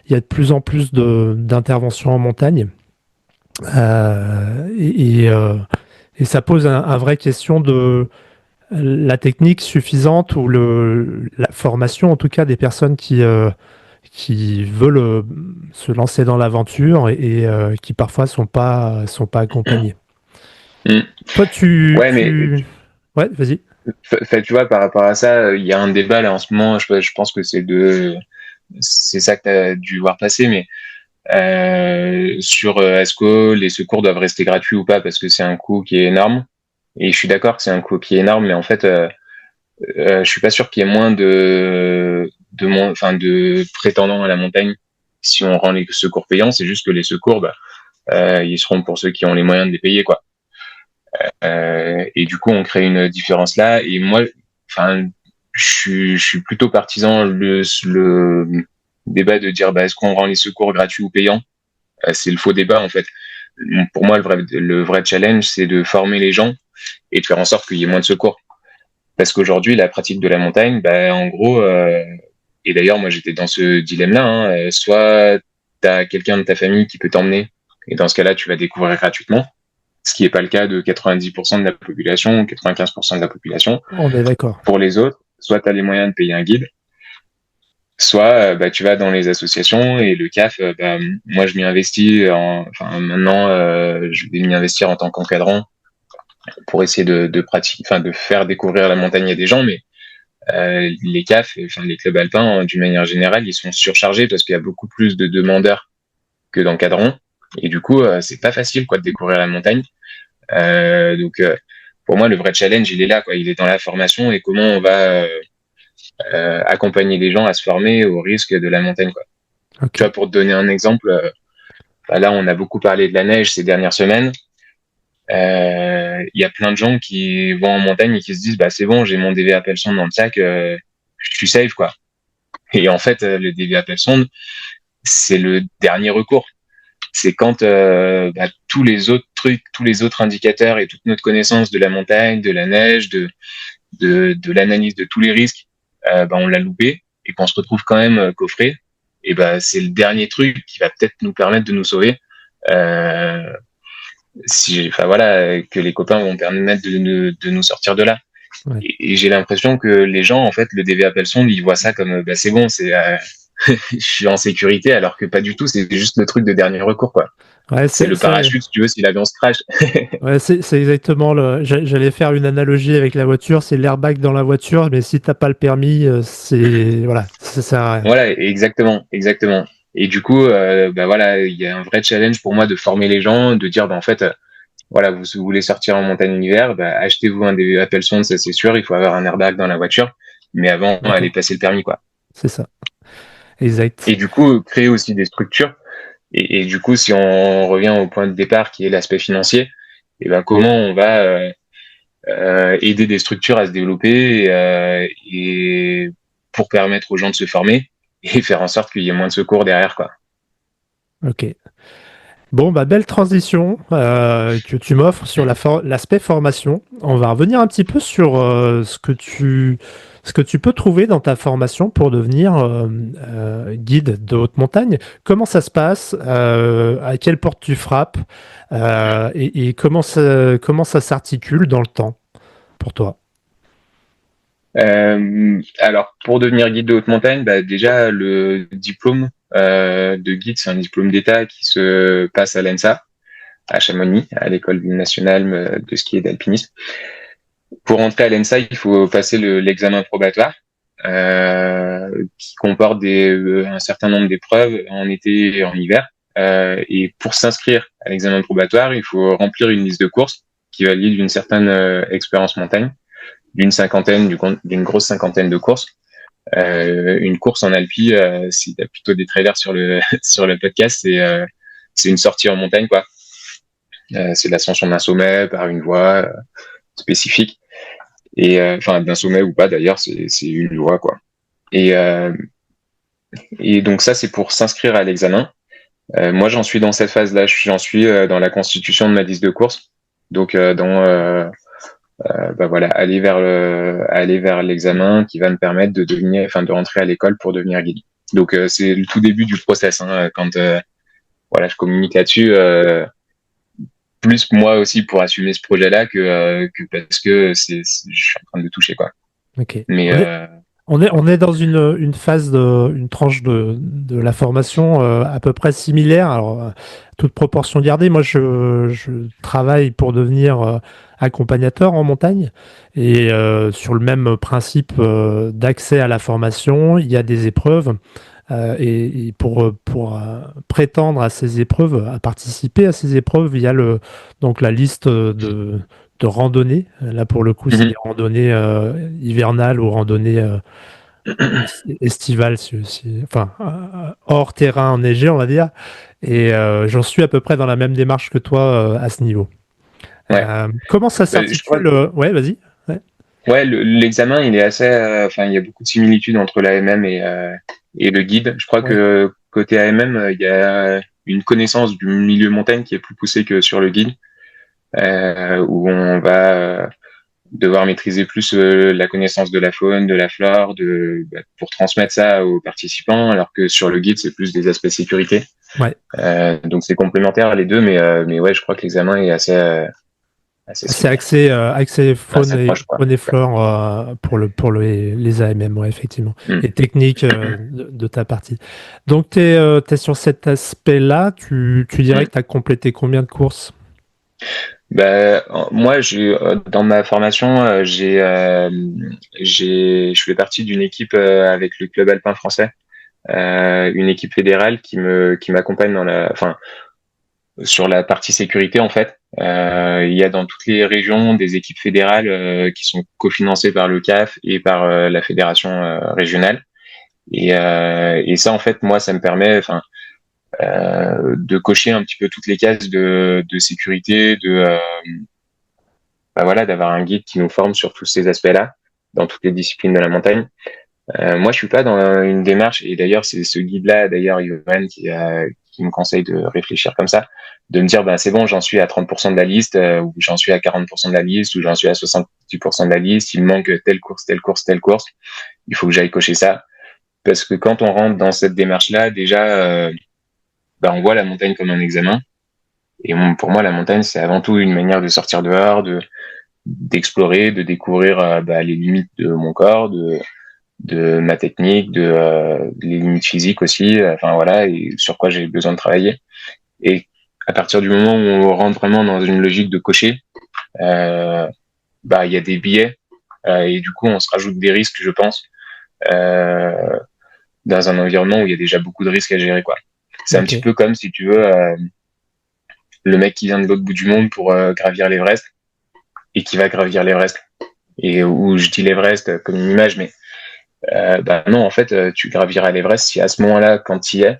y a de plus en plus d'interventions en montagne. Euh, et, et, euh, et ça pose un vrai question de la technique suffisante ou la formation, en tout cas, des personnes qui veulent se lancer dans l'aventure et qui parfois sont pas accompagnés. Mm. Toi, Ouais, mais Ouais, vas-y. tu vois, par rapport à ça, il y a un débat là en ce moment. Je pense que c'est ça que tu as dû voir passer, mais sur est-ce que les secours doivent rester gratuits ou pas, parce que c'est un coût qui est énorme. Et je suis d'accord que c'est un coût qui est énorme, mais en fait, je suis pas sûr qu'il y ait moins de prétendants à la montagne si on rend les secours payants. C'est juste que les secours, ils seront pour ceux qui ont les moyens de les payer, quoi. Et du coup, on crée une différence là. Et moi, enfin, je suis plutôt partisan le débat de dire, est-ce qu'on rend les secours gratuits ou payants? C'est le faux débat, en fait. Pour moi, le vrai challenge, c'est de former les gens et de faire en sorte qu'il y ait moins de secours. Parce qu'aujourd'hui, la pratique de la montagne, en gros, et d'ailleurs, moi, j'étais dans ce dilemme-là, hein, soit tu as quelqu'un de ta famille qui peut t'emmener, et dans ce cas-là, tu vas découvrir gratuitement, ce qui n'est pas le cas de 90% de la population, 95% de la population. On est d'accord. Pour les autres, soit tu as les moyens de payer un guide, soit tu vas dans les associations, et le CAF, moi, je m'y investis, maintenant, je vais m'y investir en tant qu'encadrant pour essayer de pratiquer, de faire découvrir la montagne à des gens, mais les CAF, les clubs alpins, d'une manière générale, ils sont surchargés parce qu'il y a beaucoup plus de demandeurs que d'encadrants. Et du coup, c'est pas facile, quoi, de découvrir la montagne. Donc, pour moi, le vrai challenge, il est là, quoi. Il est dans la formation et comment on va accompagner les gens à se former au risque de la montagne, quoi. Tu Ok. vois, pour te donner un exemple, là, on a beaucoup parlé de la neige ces dernières semaines. Il y a plein de gens qui vont en montagne et qui se disent, c'est bon, j'ai mon DV Appel sonde dans le sac, je suis safe, quoi. Et en fait, le DV Appel sonde, c'est le dernier recours. C'est quand tous les autres trucs, tous les autres indicateurs et toute notre connaissance de la montagne, de la neige, de l'analyse de tous les risques, on l'a loupé et qu'on se retrouve quand même coffré. Et c'est le dernier truc qui va peut-être nous permettre de nous sauver. Que les copains vont permettre de nous sortir de là. Ouais. Et j'ai l'impression que les gens, en fait, le DV Appel sonde, ils voient ça comme, c'est bon, je suis en sécurité, alors que pas du tout, c'est juste le truc de dernier recours, quoi. Ouais, C'est le parachute, si tu veux, si l'avion se crache. ouais, c'est exactement J'allais faire une analogie avec la voiture, c'est l'airbag dans la voiture, mais si t'as pas le permis, voilà, ça sert à rien. Voilà, exactement, exactement. Et du coup, voilà, il y a un vrai challenge pour moi de former les gens, de dire, en fait, voilà, vous voulez sortir en montagne en hiver, achetez-vous un DV Appel sonde, ça c'est sûr, il faut avoir un airbag dans la voiture, mais avant, allez D'accord, passer le permis, quoi. c'est ça. Exact. Et du coup, créer aussi des structures. Et du coup, si on revient au point de départ qui est l'aspect financier, et comment on va aider des structures à se développer et pour permettre aux gens de se former et faire en sorte qu'il y ait moins de secours derrière, quoi. Ok. Bon, belle transition que tu m'offres sur l'aspect formation. On va revenir un petit peu sur ce que tu peux trouver dans ta formation pour devenir guide de haute montagne. Comment ça se passe? À quelle porte tu frappes? Et comment ça s'articule dans le temps pour toi? Alors, pour devenir guide de haute montagne, déjà, le diplôme de guide, c'est un diplôme d'État qui se passe à l'ENSA, à Chamonix, à l'École nationale de ski et d'alpinisme. Pour entrer à l'ENSA, il faut passer l'examen probatoire, qui comporte un certain nombre d'épreuves en été et en hiver. Et pour s'inscrire à l'examen probatoire, il faut remplir une liste de courses qui valide une certaine expérience montagne, d'une grosse cinquantaine de courses. Une course en Alpi, si t'as plutôt des trailers sur le sur le podcast, c'est une sortie en montagne, quoi. C'est l'ascension d'un sommet par une voie spécifique, et d'un sommet ou pas d'ailleurs, c'est une voie, quoi. Et donc ça, c'est pour s'inscrire à l'examen. Moi, j'en suis dans cette phase-là. J'en suis dans la constitution de ma liste de courses. Donc voilà, aller vers l'examen qui va me permettre de rentrer à l'école pour devenir guide. Donc c'est le tout début du process, hein, quand je communique là-dessus, plus moi aussi pour assumer ce projet-là que parce que je suis en train de le toucher, quoi. Ok. Mais On est dans une phase une tranche de la formation à peu près similaire. Alors, toute proportion gardée, moi, je travaille pour devenir accompagnateur en montagne. Et sur le même principe d'accès à la formation, il y a des épreuves. Et pour prétendre à ces épreuves, à participer à ces épreuves, il y a donc la liste de randonnées. Là, pour le coup, c'est Mhm. des randonnées hivernales ou randonnées estivales, enfin, hors terrain enneigé, on va dire. Et j'en suis à peu près dans la même démarche que toi à ce niveau. Ouais. Comment ça Je crois s'articule Ouais, vas-y. Ouais. ouais, l'examen, il est assez, enfin, il y a beaucoup de similitudes entre l'AMM et le guide. Je crois Ouais. que côté AMM, il y a une connaissance du milieu montagne qui est plus poussée que sur le guide, où on va devoir maîtriser plus la connaissance de la faune, de la flore, pour transmettre ça aux participants, alors que sur le guide, c'est plus des aspects sécurité. Ouais. Donc c'est complémentaire les deux, mais ouais, je crois que l'examen est assez C'est similaire, axé assez proche, quoi. faune et flore pour les AMM, ouais, effectivement. Mm. Et technique de ta partie. Donc, tu es, sur cet aspect-là. Tu dirais Mm. que tu as complété combien de courses? Moi, dans ma formation, je fais partie d'une équipe avec le club alpin français, une équipe fédérale qui m'accompagne enfin, sur la partie sécurité en fait. Il y a dans toutes les régions des équipes fédérales qui sont cofinancées par le CAF et par la fédération régionale. Et ça en fait, moi, ça me permet, enfin, de cocher un petit peu toutes les cases de sécurité, voilà, d'avoir un guide qui nous forme sur tous ces aspects-là, dans toutes les disciplines de la montagne. Moi, je suis pas dans une démarche, et d'ailleurs, c'est ce guide-là, d'ailleurs, Yoann, qui me conseille de réfléchir comme ça, de me dire, ben, c'est bon, j'en suis à 30% de la liste, ou j'en suis à 40% de la liste, ou j'en suis à 70% de la liste, il me manque telle course, telle course, telle course, il faut que j'aille cocher ça. Parce que quand on rentre dans cette démarche-là, déjà, ben, on voit la montagne comme un examen. Et pour moi, la montagne, c'est avant tout une manière de sortir dehors, d'explorer, de découvrir les limites de mon corps, de ma technique, les limites physiques aussi, enfin voilà, et sur quoi j'ai besoin de travailler. Et à partir du moment où on rentre vraiment dans une logique de cocher, il y a des biais, et du coup on se rajoute des risques, je pense, euh, dans un environnement où il y a déjà beaucoup de risques à gérer, quoi. C'est un petit Ok. peu comme si tu veux le mec qui vient de l'autre bout du monde pour gravir l'Everest et qui va gravir l'Everest. Et où je dis l'Everest comme une image, mais non, en fait, tu graviras l'Everest si à ce moment-là, quand tu y es,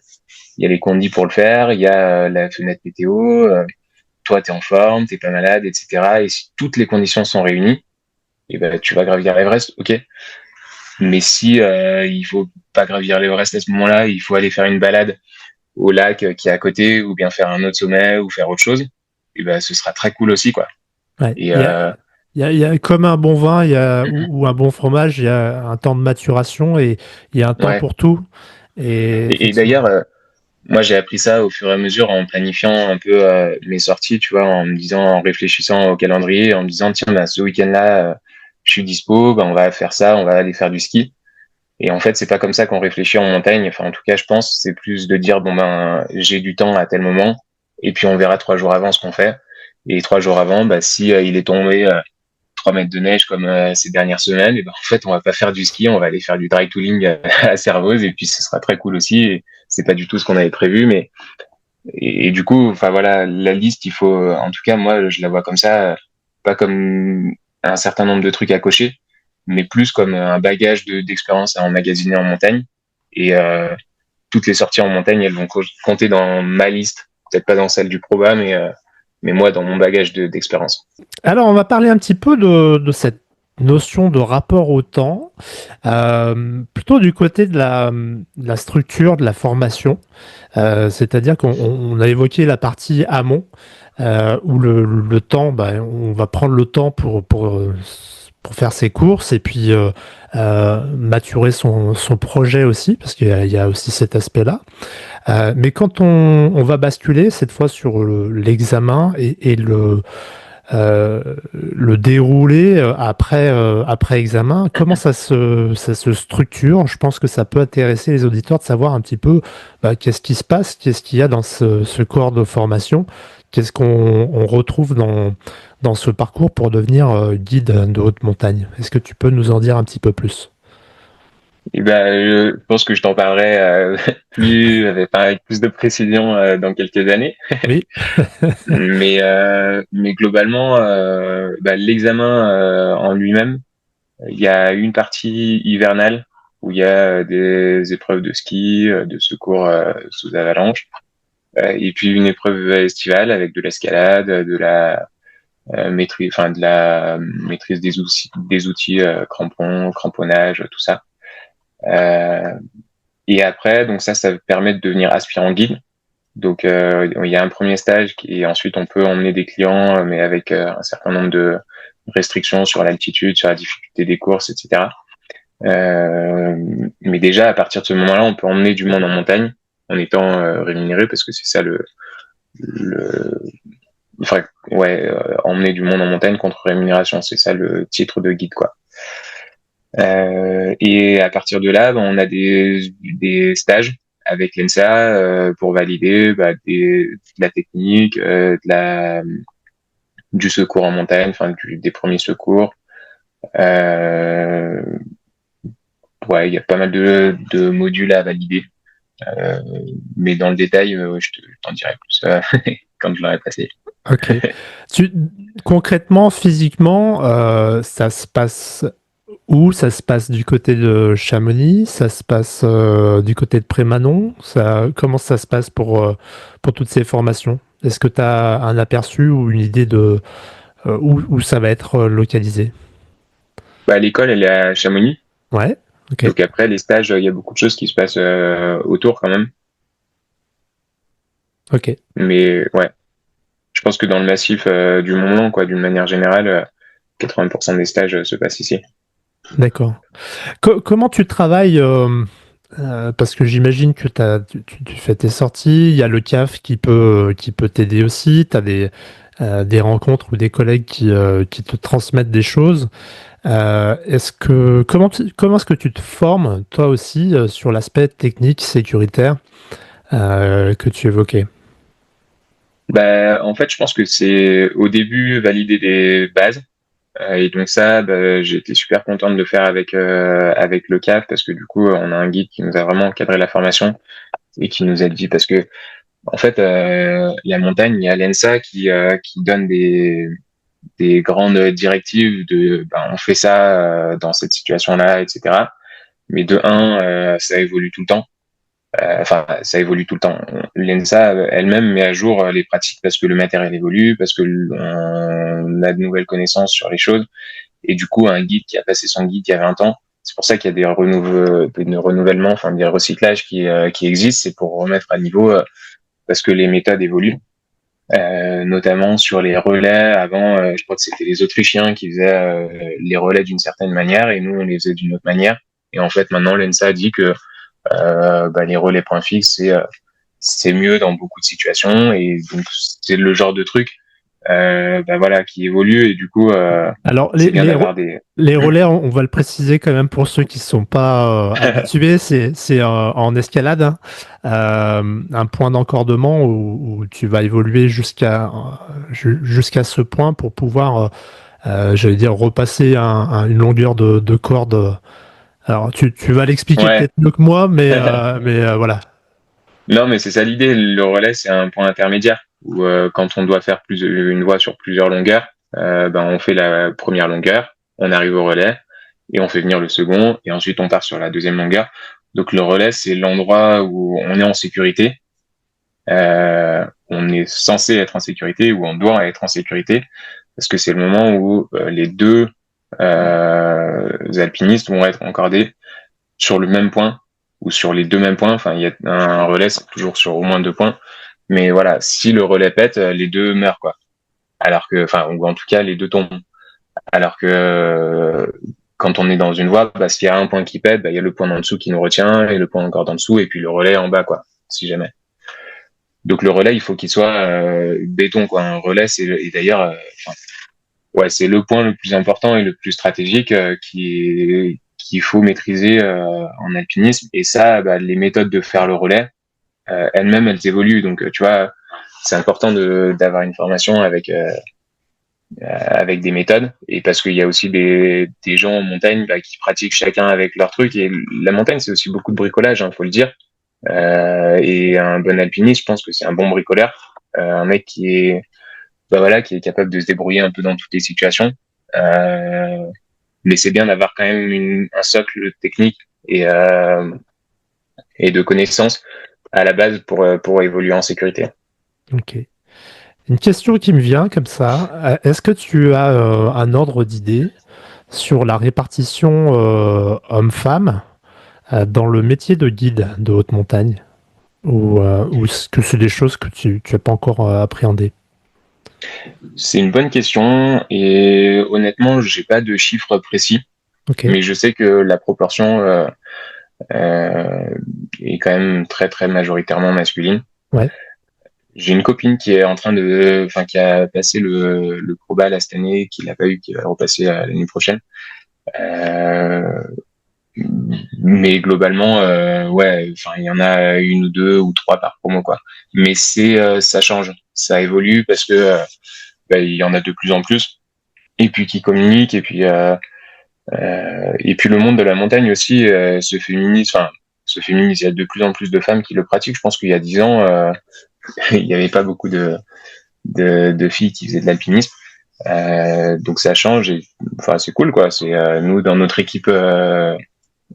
il y a les condis pour le faire, il y a la fenêtre météo, toi, tu es en forme, t'es pas malade, etc. Et si toutes les conditions sont réunies, et ben, tu vas gravir l'Everest, ok. Mais si il faut pas gravir l'Everest à ce moment-là, il faut aller faire une balade au lac qui est à côté, ou bien faire un autre sommet, ou faire autre chose, et ben, ce sera très cool aussi, quoi. Ouais. Et Il y a comme un bon vin, ou un bon fromage, il y a un temps de maturation et il y a un temps ouais. pour tout. Et Et effectivement. d'ailleurs, moi, j'ai appris ça au fur et à mesure en planifiant un peu mes sorties, tu vois, en me disant, en réfléchissant au calendrier, en me disant, tiens, ben, ce week-end-là, je suis dispo, ben, on va faire ça, on va aller faire du ski. Et en fait, c'est pas comme ça qu'on réfléchit en montagne. Enfin, en tout cas, je pense, c'est plus de dire, bon, ben, j'ai du temps à tel moment, et puis on verra 3 jours avant ce qu'on fait. Et 3 jours avant, bah, si il est tombé 3 mètres de neige comme ces dernières semaines, et ben, en fait, on va pas faire du ski, on va aller faire du dry tooling à Servoz, et puis ce sera très cool aussi. Et c'est pas du tout ce qu'on avait prévu, mais et du coup, enfin voilà, la liste, il faut, en tout cas, moi, je la vois comme ça, pas comme un certain nombre de trucs à cocher, mais plus comme un bagage d'expérience à emmagasiner en montagne. Et toutes les sorties en montagne, elles vont compter dans ma liste, peut-être pas dans celle du programme, mais moi, dans mon bagage d'expérience. Alors, on va parler un petit peu de cette notion de rapport au temps, plutôt du côté de la structure, de la formation. C'est-à-dire qu'on a évoqué la partie amont, où le temps, on va prendre le temps pour faire ses courses et puis maturer son projet aussi, parce qu'il y a aussi cet aspect-là. Mais quand on va basculer cette fois sur l'examen et le déroulé après examen, comment ça se structure? Je pense que ça peut intéresser les auditeurs de savoir un petit peu qu'est-ce qui se passe, qu'est-ce qu'il y a dans ce corps de formation, qu'est-ce qu'on retrouve dans ce parcours pour devenir guide de haute montagne. Est-ce que tu peux nous en dire un petit peu plus? Et je pense que je t'en parlerai avec plus de précision dans quelques années. Oui. Mais globalement, l'examen en lui-même, il y a une partie hivernale où il y a des épreuves de ski, de secours sous avalanche, et puis une épreuve estivale avec de l'escalade, de la de la maîtrise des outils crampons, cramponnage, tout ça. Et après, donc ça permet de devenir aspirant guide. Donc il y a un premier stage et ensuite on peut emmener des clients, mais avec un certain nombre de restrictions sur l'altitude, sur la difficulté des courses, etc. Mais déjà à partir de ce moment-là, on peut emmener du monde en montagne en étant rémunéré parce que c'est ça le enfin ouais emmener du monde en montagne contre rémunération, c'est ça le titre de guide quoi. Et à partir de là, on a des stages avec l'ENSA pour valider de la technique, du secours en montagne, enfin des premiers secours. Euh, ouais, il y a pas mal de modules à valider, mais dans le détail, je t'en dirai plus quand je l'aurai passé. Ok. Tu, concrètement, physiquement, ça se passe où? Ça se passe du côté de Chamonix? Ça se passe du côté de Prémanon? Comment ça se passe pour toutes ces formations? Est-ce que tu as un aperçu ou une idée de où ça va être localisé? L'école, elle est à Chamonix. Ouais, ok. Donc après, les stages, il y a beaucoup de choses qui se passent autour quand même. Ok, Mais ouais, je pense que dans le massif du Mont Blanc, quoi, d'une manière générale, 80% des stages se passent ici. d'accord. Comment tu travailles parce que j'imagine que tu fais tes sorties, il y a le CAF qui peut t'aider aussi, tu as des rencontres ou des collègues qui te transmettent des choses. Comment est-ce que tu te formes, toi aussi, sur l'aspect technique, sécuritaire que tu évoquais? En fait, je pense que c'est au début valider des bases. Et donc ça, j'ai été super content de le faire avec le CAF parce que du coup, on a un guide qui nous a vraiment encadré la formation et qui nous a dit parce que en fait, la montagne, il y a l'ENSA qui donne des grandes directives de on fait ça dans cette situation-là, etc. Mais de un, ça évolue tout le temps. Ça évolue tout le temps. L'ENSA elle-même met à jour les pratiques parce que le matériel évolue, parce que on a de nouvelles connaissances sur les choses. Et du coup, un guide qui a passé son guide il y a 20 ans, c'est pour ça qu'il y a des renouvellements, enfin des recyclages qui existent, c'est pour remettre à niveau parce que les méthodes évoluent. Notamment sur les relais. Avant, je crois que c'était les Autrichiens qui faisaient les relais d'une certaine manière et nous on les faisait d'une autre manière. Et en fait, maintenant l'ENSA a dit que les relais points fixes c'est mieux dans beaucoup de situations et donc c'est le genre de truc qui évolue et du coup Alors, c'est bien d'avoir des les relais, on va le préciser quand même pour ceux qui ne sont pas habitués, c'est en escalade, hein. Un point d'encordement où tu vas évoluer jusqu'à ce point pour pouvoir, j'allais dire, repasser une longueur de corde. Alors, tu vas l'expliquer ouais. peut-être mieux que moi, mais voilà. Non, mais c'est ça l'idée. Le relais, c'est un point intermédiaire où quand on doit faire une voie sur plusieurs longueurs, on fait la première longueur, on arrive au relais et on fait venir le second et ensuite on part sur la deuxième longueur. Donc le relais, c'est l'endroit où on est en sécurité, on est censé être en sécurité ou on doit être en sécurité parce que c'est le moment où les deux alpinistes vont être encordés sur le même point ou sur les deux mêmes points. Enfin, il y a un relais, c'est toujours sur au moins 2 points. Mais voilà, si le relais pète, les deux meurent, quoi. Alors que, ou en tout cas, les deux tombent. Alors que quand on est dans une voie, s'il y a un point qui pète, il y a le point en dessous qui nous retient et le point encore en dessous et puis le relais en bas, quoi, si jamais. Donc le relais, il faut qu'il soit béton, quoi. Un relais, et d'ailleurs, ouais, c'est le point le plus important et le plus stratégique qu'il faut maîtriser en alpinisme. Et ça, les méthodes de faire le relais, elles-mêmes, elles évoluent. Donc, tu vois, c'est important d'avoir une formation avec des méthodes, et parce qu'il y a aussi des gens en montagne qui pratiquent chacun avec leur truc. Et la montagne, c'est aussi beaucoup de bricolage, faut le dire. Et un bon alpiniste, je pense que c'est un bon bricoleur, un mec qui est capable de se débrouiller un peu dans toutes les situations. Mais c'est bien d'avoir quand même un socle technique et de connaissances à la base pour évoluer en sécurité. Ok. Une question qui me vient comme ça. Est-ce que tu as un ordre d'idée sur la répartition homme-femme dans le métier de guide de haute montagne? Ou est-ce que c'est des choses que tu n'as pas encore appréhendées? C'est une bonne question, et honnêtement, j'ai pas de chiffre précis, Ok. mais je sais que la proportion est quand même très très majoritairement masculine. Ouais. J'ai une copine qui qui a passé le Proba là cette année, qui l'a pas eu, qui va le repasser l'année prochaine. Euh, mais globalement, ouais, il y en a une ou deux ou trois par promo, quoi. Mais ça change, ça évolue parce que il y en a de plus en plus, et puis qui communiquent, et puis le monde de la montagne aussi se féminise. Enfin, se féminise. Il y a de plus en plus de femmes qui le pratiquent. Je pense qu'il y a 10 ans, il n'y avait pas beaucoup de filles qui faisaient de l'alpinisme. Donc ça change, et enfin c'est cool, quoi. C'est nous dans notre équipe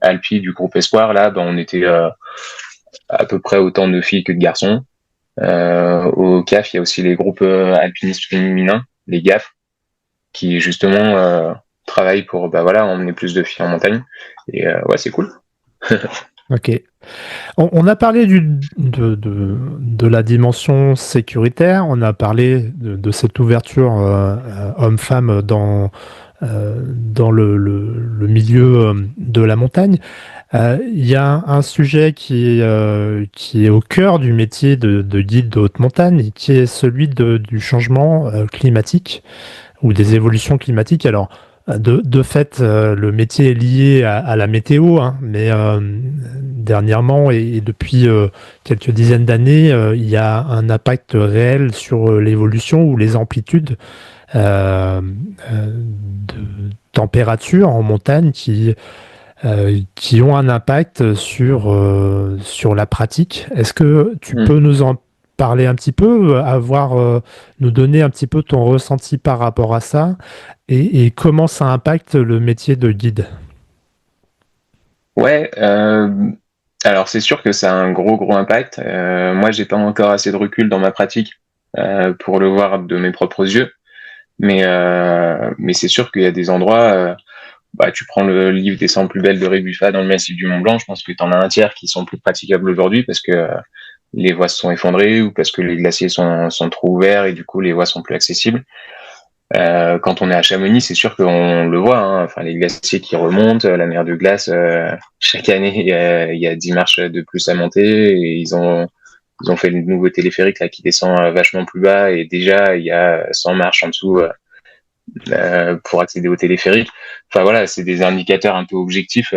Alpi du groupe Espoir là, on était à peu près autant de filles que de garçons. Au CAF, il y a aussi les groupes alpinistes féminins, les GAF, qui justement travaillent pour emmener plus de filles en montagne. Et ouais, c'est cool. Ok. On a parlé de la dimension sécuritaire, on a parlé de cette ouverture homme-femme dans le milieu de la montagne. Il y a un sujet qui est au cœur du métier de guide de haute montagne, qui est celui du changement climatique ou des évolutions climatiques. Alors, de fait, le métier est lié à la météo, hein, mais dernièrement et depuis quelques dizaines d'années, il y a un impact réel sur l'évolution ou les amplitudes de température en montagne qui ont un impact sur la pratique. Est-ce que tu peux nous en parler un petit peu, nous donner un petit peu ton ressenti par rapport à ça et comment ça impacte le métier de guide? Ouais, alors c'est sûr que ça a un gros impact. Moi, j'ai pas encore assez de recul dans ma pratique pour le voir de mes propres yeux, mais c'est sûr qu'il y a des endroits. Tu prends le livre des 100 plus belles de Rébuffat dans le massif du Mont Blanc, je pense que tu en as un tiers qui sont plus praticables aujourd'hui parce que les voies se sont effondrées ou parce que les glaciers sont trop ouverts et du coup les voies sont plus accessibles. Quand on est à Chamonix, c'est sûr qu'on le voit, hein. Enfin, les glaciers qui remontent, la mer de glace, chaque année, il y a 10 marches de plus à monter, et ils ont fait le nouveau téléphérique là qui descend vachement plus bas, et déjà il y a 100 marches en dessous pour accéder au téléphérique. Enfin voilà, c'est des indicateurs un peu objectifs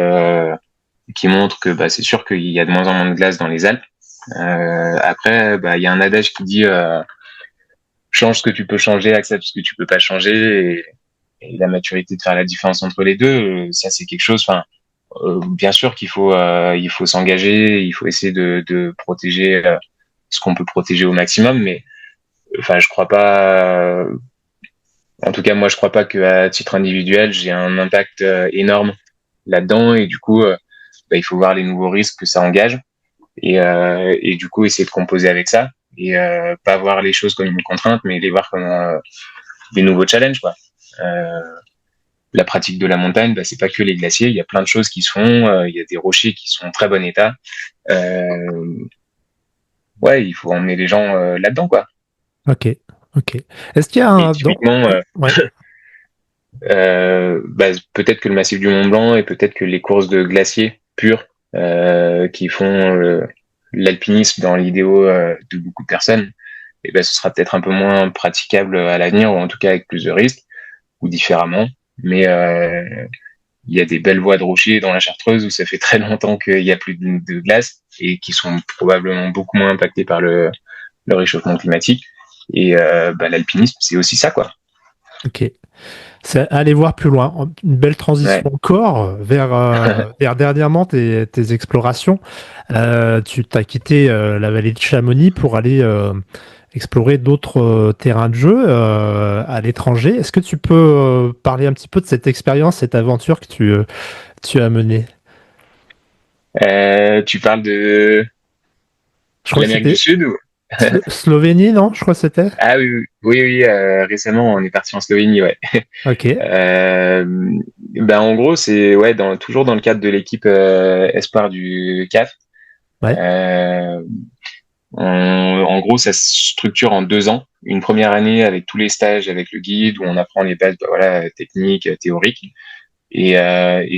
qui montrent que c'est sûr qu'il y a de moins en moins de glace dans les Alpes. Après, il y a un adage qui dit change ce que tu peux changer, accepte ce que tu peux pas changer, et la maturité de faire la différence entre les deux, ça c'est quelque chose. Enfin, bien sûr qu'il il faut s'engager, il faut essayer de protéger ce qu'on peut protéger au maximum, mais enfin, je crois pas. En tout cas, moi, je crois pas qu'à titre individuel, j'ai un impact énorme là-dedans, et du coup, il faut voir les nouveaux risques que ça engage, et du coup, essayer de composer avec ça, et pas voir les choses comme une contrainte, mais les voir comme des nouveaux challenges, quoi. La pratique de la montagne, c'est pas que les glaciers, il y a plein de choses qui se font, il y a des rochers qui sont en très bon état. Ouais, il faut emmener les gens là-dedans, quoi. Ok. Est-ce qu'il y a Et typiquement, Ouais. peut-être que le massif du Mont Blanc et peut-être que les courses de glaciers purs qui font l'alpinisme dans l'idéal de beaucoup de personnes, ce sera peut-être un peu moins praticable à l'avenir, ou en tout cas avec plus de risques. ou différemment, mais il y a des belles voies de rochers dans la Chartreuse où ça fait très longtemps qu'il y a plus de glace et qui sont probablement beaucoup moins impactés par le réchauffement climatique. Et l'alpinisme, c'est aussi ça, quoi. Ok. C'est aller voir plus loin. Une belle transition Ouais. encore vers dernièrement tes explorations. Tu t'as quitté la vallée de Chamonix pour aller explorer d'autres terrains de jeu à l'étranger. Est-ce que tu peux parler un petit peu de cette expérience, cette aventure que tu as menée? Tu parles de Je crois que l'Amérique du c'était Sud ou... Slovénie, non? Je crois que c'était. Ah oui, oui, oui, oui, récemment, on est parti en Slovénie, ouais. Ok. En gros, c'est ouais, toujours dans le cadre de l'équipe Espoir du CAF. Ouais. Euh, en gros, ça se structure en 2 ans. Une première année avec tous les stages, avec le guide, où on apprend les bases, techniques, théoriques. Et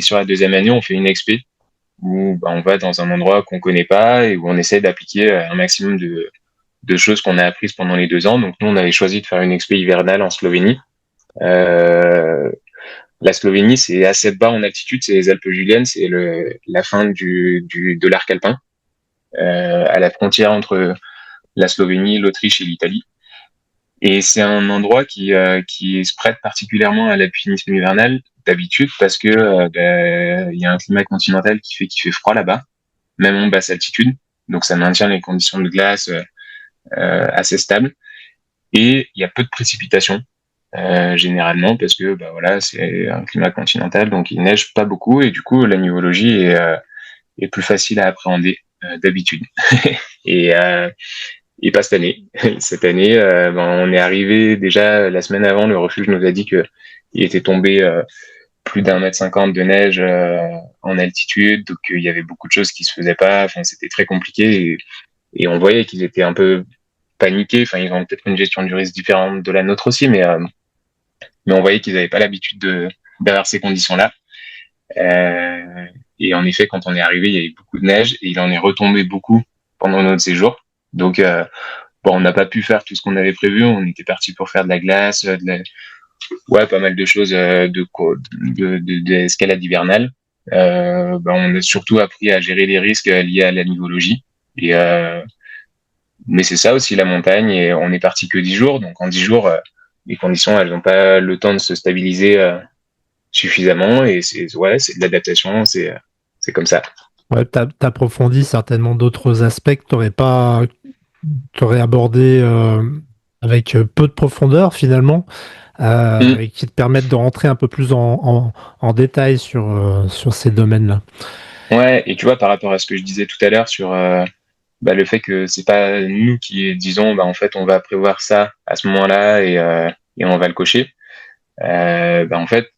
sur la deuxième année, on fait une expé où on va dans un endroit qu'on connaît pas et où on essaie d'appliquer un maximum de choses qu'on a apprises pendant les 2 ans. Donc nous, on avait choisi de faire une expé hivernale en Slovénie. La Slovénie, c'est assez bas en altitude, c'est les Alpes juliennes, c'est la fin de l'arc alpin, à la frontière entre la Slovénie, l'Autriche et l'Italie. Et c'est un endroit qui se prête particulièrement à l'alpinisme hivernal d'habitude parce que il y a un climat continental qui fait qu'il fait froid là-bas, même en basse altitude. Donc ça maintient les conditions de glace assez stables. Et il y a peu de précipitations généralement parce que c'est un climat continental, donc il neige pas beaucoup et du coup la nivologie est plus facile à appréhender d'habitude. et et pas cette année. Cette année, on est arrivé déjà la semaine avant. Le refuge nous a dit que il était tombé plus d'1,50 m de neige en altitude, donc il y avait beaucoup de choses qui se faisaient pas. Enfin, c'était très compliqué et on voyait qu'ils étaient un peu paniqués. Enfin, ils ont peut-être une gestion du risque différente de la nôtre aussi, mais on voyait qu'ils n'avaient pas l'habitude d'avoir ces conditions-là. Et en effet, quand on est arrivé, il y avait beaucoup de neige et il en est retombé beaucoup pendant notre séjour. Donc, on n'a pas pu faire tout ce qu'on avait prévu. On était parti pour faire de la glace, pas mal de choses d'escalade hivernale. On a surtout appris à gérer les risques liés à la nivologie. Mais c'est ça aussi la montagne. Et on est parti que 10 jours. Donc en 10 jours, les conditions, elles n'ont pas le temps de se stabiliser suffisamment. Et c'est de l'adaptation. C'est comme ça. Ouais, t'approfondis certainement d'autres aspects que t'aurais abordé avec peu de profondeur finalement, et qui te permettent de rentrer un peu plus en détail sur ces domaines-là. Ouais, et tu vois, par rapport à ce que je disais tout à l'heure sur le fait que c'est pas nous qui disons, en fait, on va prévoir ça à ce moment-là et on va le cocher. En fait,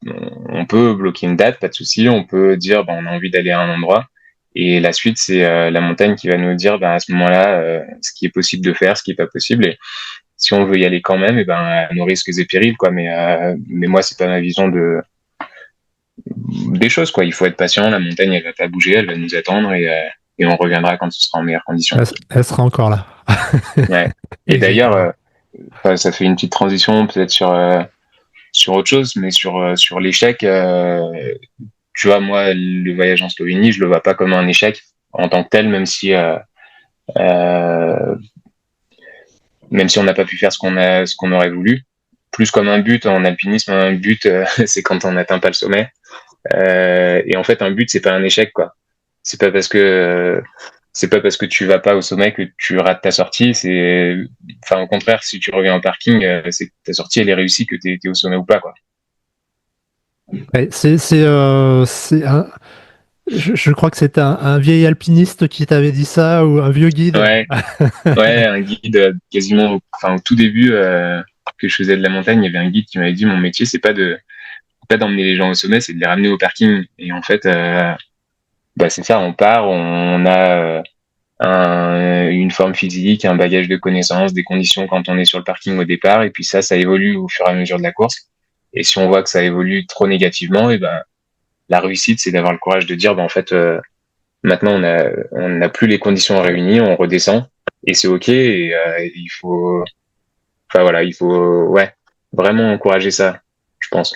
on peut bloquer une date, pas de souci. On peut dire, on a envie d'aller à un endroit. Et la suite, c'est la montagne qui va nous dire, à ce moment-là, ce qui est possible de faire, ce qui est pas possible. Et si on veut y aller quand même, à nos risques et périls, quoi. Mais moi, c'est pas ma vision des choses, quoi. Il faut être patient. La montagne, elle va pas bouger, elle va nous attendre et on reviendra quand ce sera en meilleures conditions. Elle sera encore là. Ouais. Et d'ailleurs, ça fait une petite transition peut-être sur autre chose, mais sur l'échec, tu vois, moi, le voyage en Slovénie, je le vois pas comme un échec en tant que tel, même si on n'a pas pu faire ce qu'on aurait voulu. Plus comme un but en alpinisme, un but, c'est quand on n'atteint pas le sommet. Et en fait, un but, c'est pas un échec, quoi. C'est pas parce que tu vas pas au sommet que tu rates ta sortie. Au contraire, si tu reviens au parking, c'est que ta sortie elle est réussie, que t'es au sommet ou pas, quoi. Ouais, je crois que c'est un vieil alpiniste qui t'avait dit ça ou un vieux guide. Ouais, ouais, un guide quasiment, au tout début que je faisais de la montagne, il y avait un guide qui m'avait dit mon métier c'est pas d'emmener les gens au sommet, c'est de les ramener au parking. Et en fait, c'est ça, on part, on a une forme physique, un bagage de connaissances, des conditions quand on est sur le parking au départ, et puis ça évolue au fur et à mesure de la course. Et si on voit que ça évolue trop négativement, la réussite, c'est d'avoir le courage de dire, en fait, maintenant on n'a plus les conditions réunies, on redescend, et c'est ok. Et il faut, il faut, vraiment encourager ça. je pense.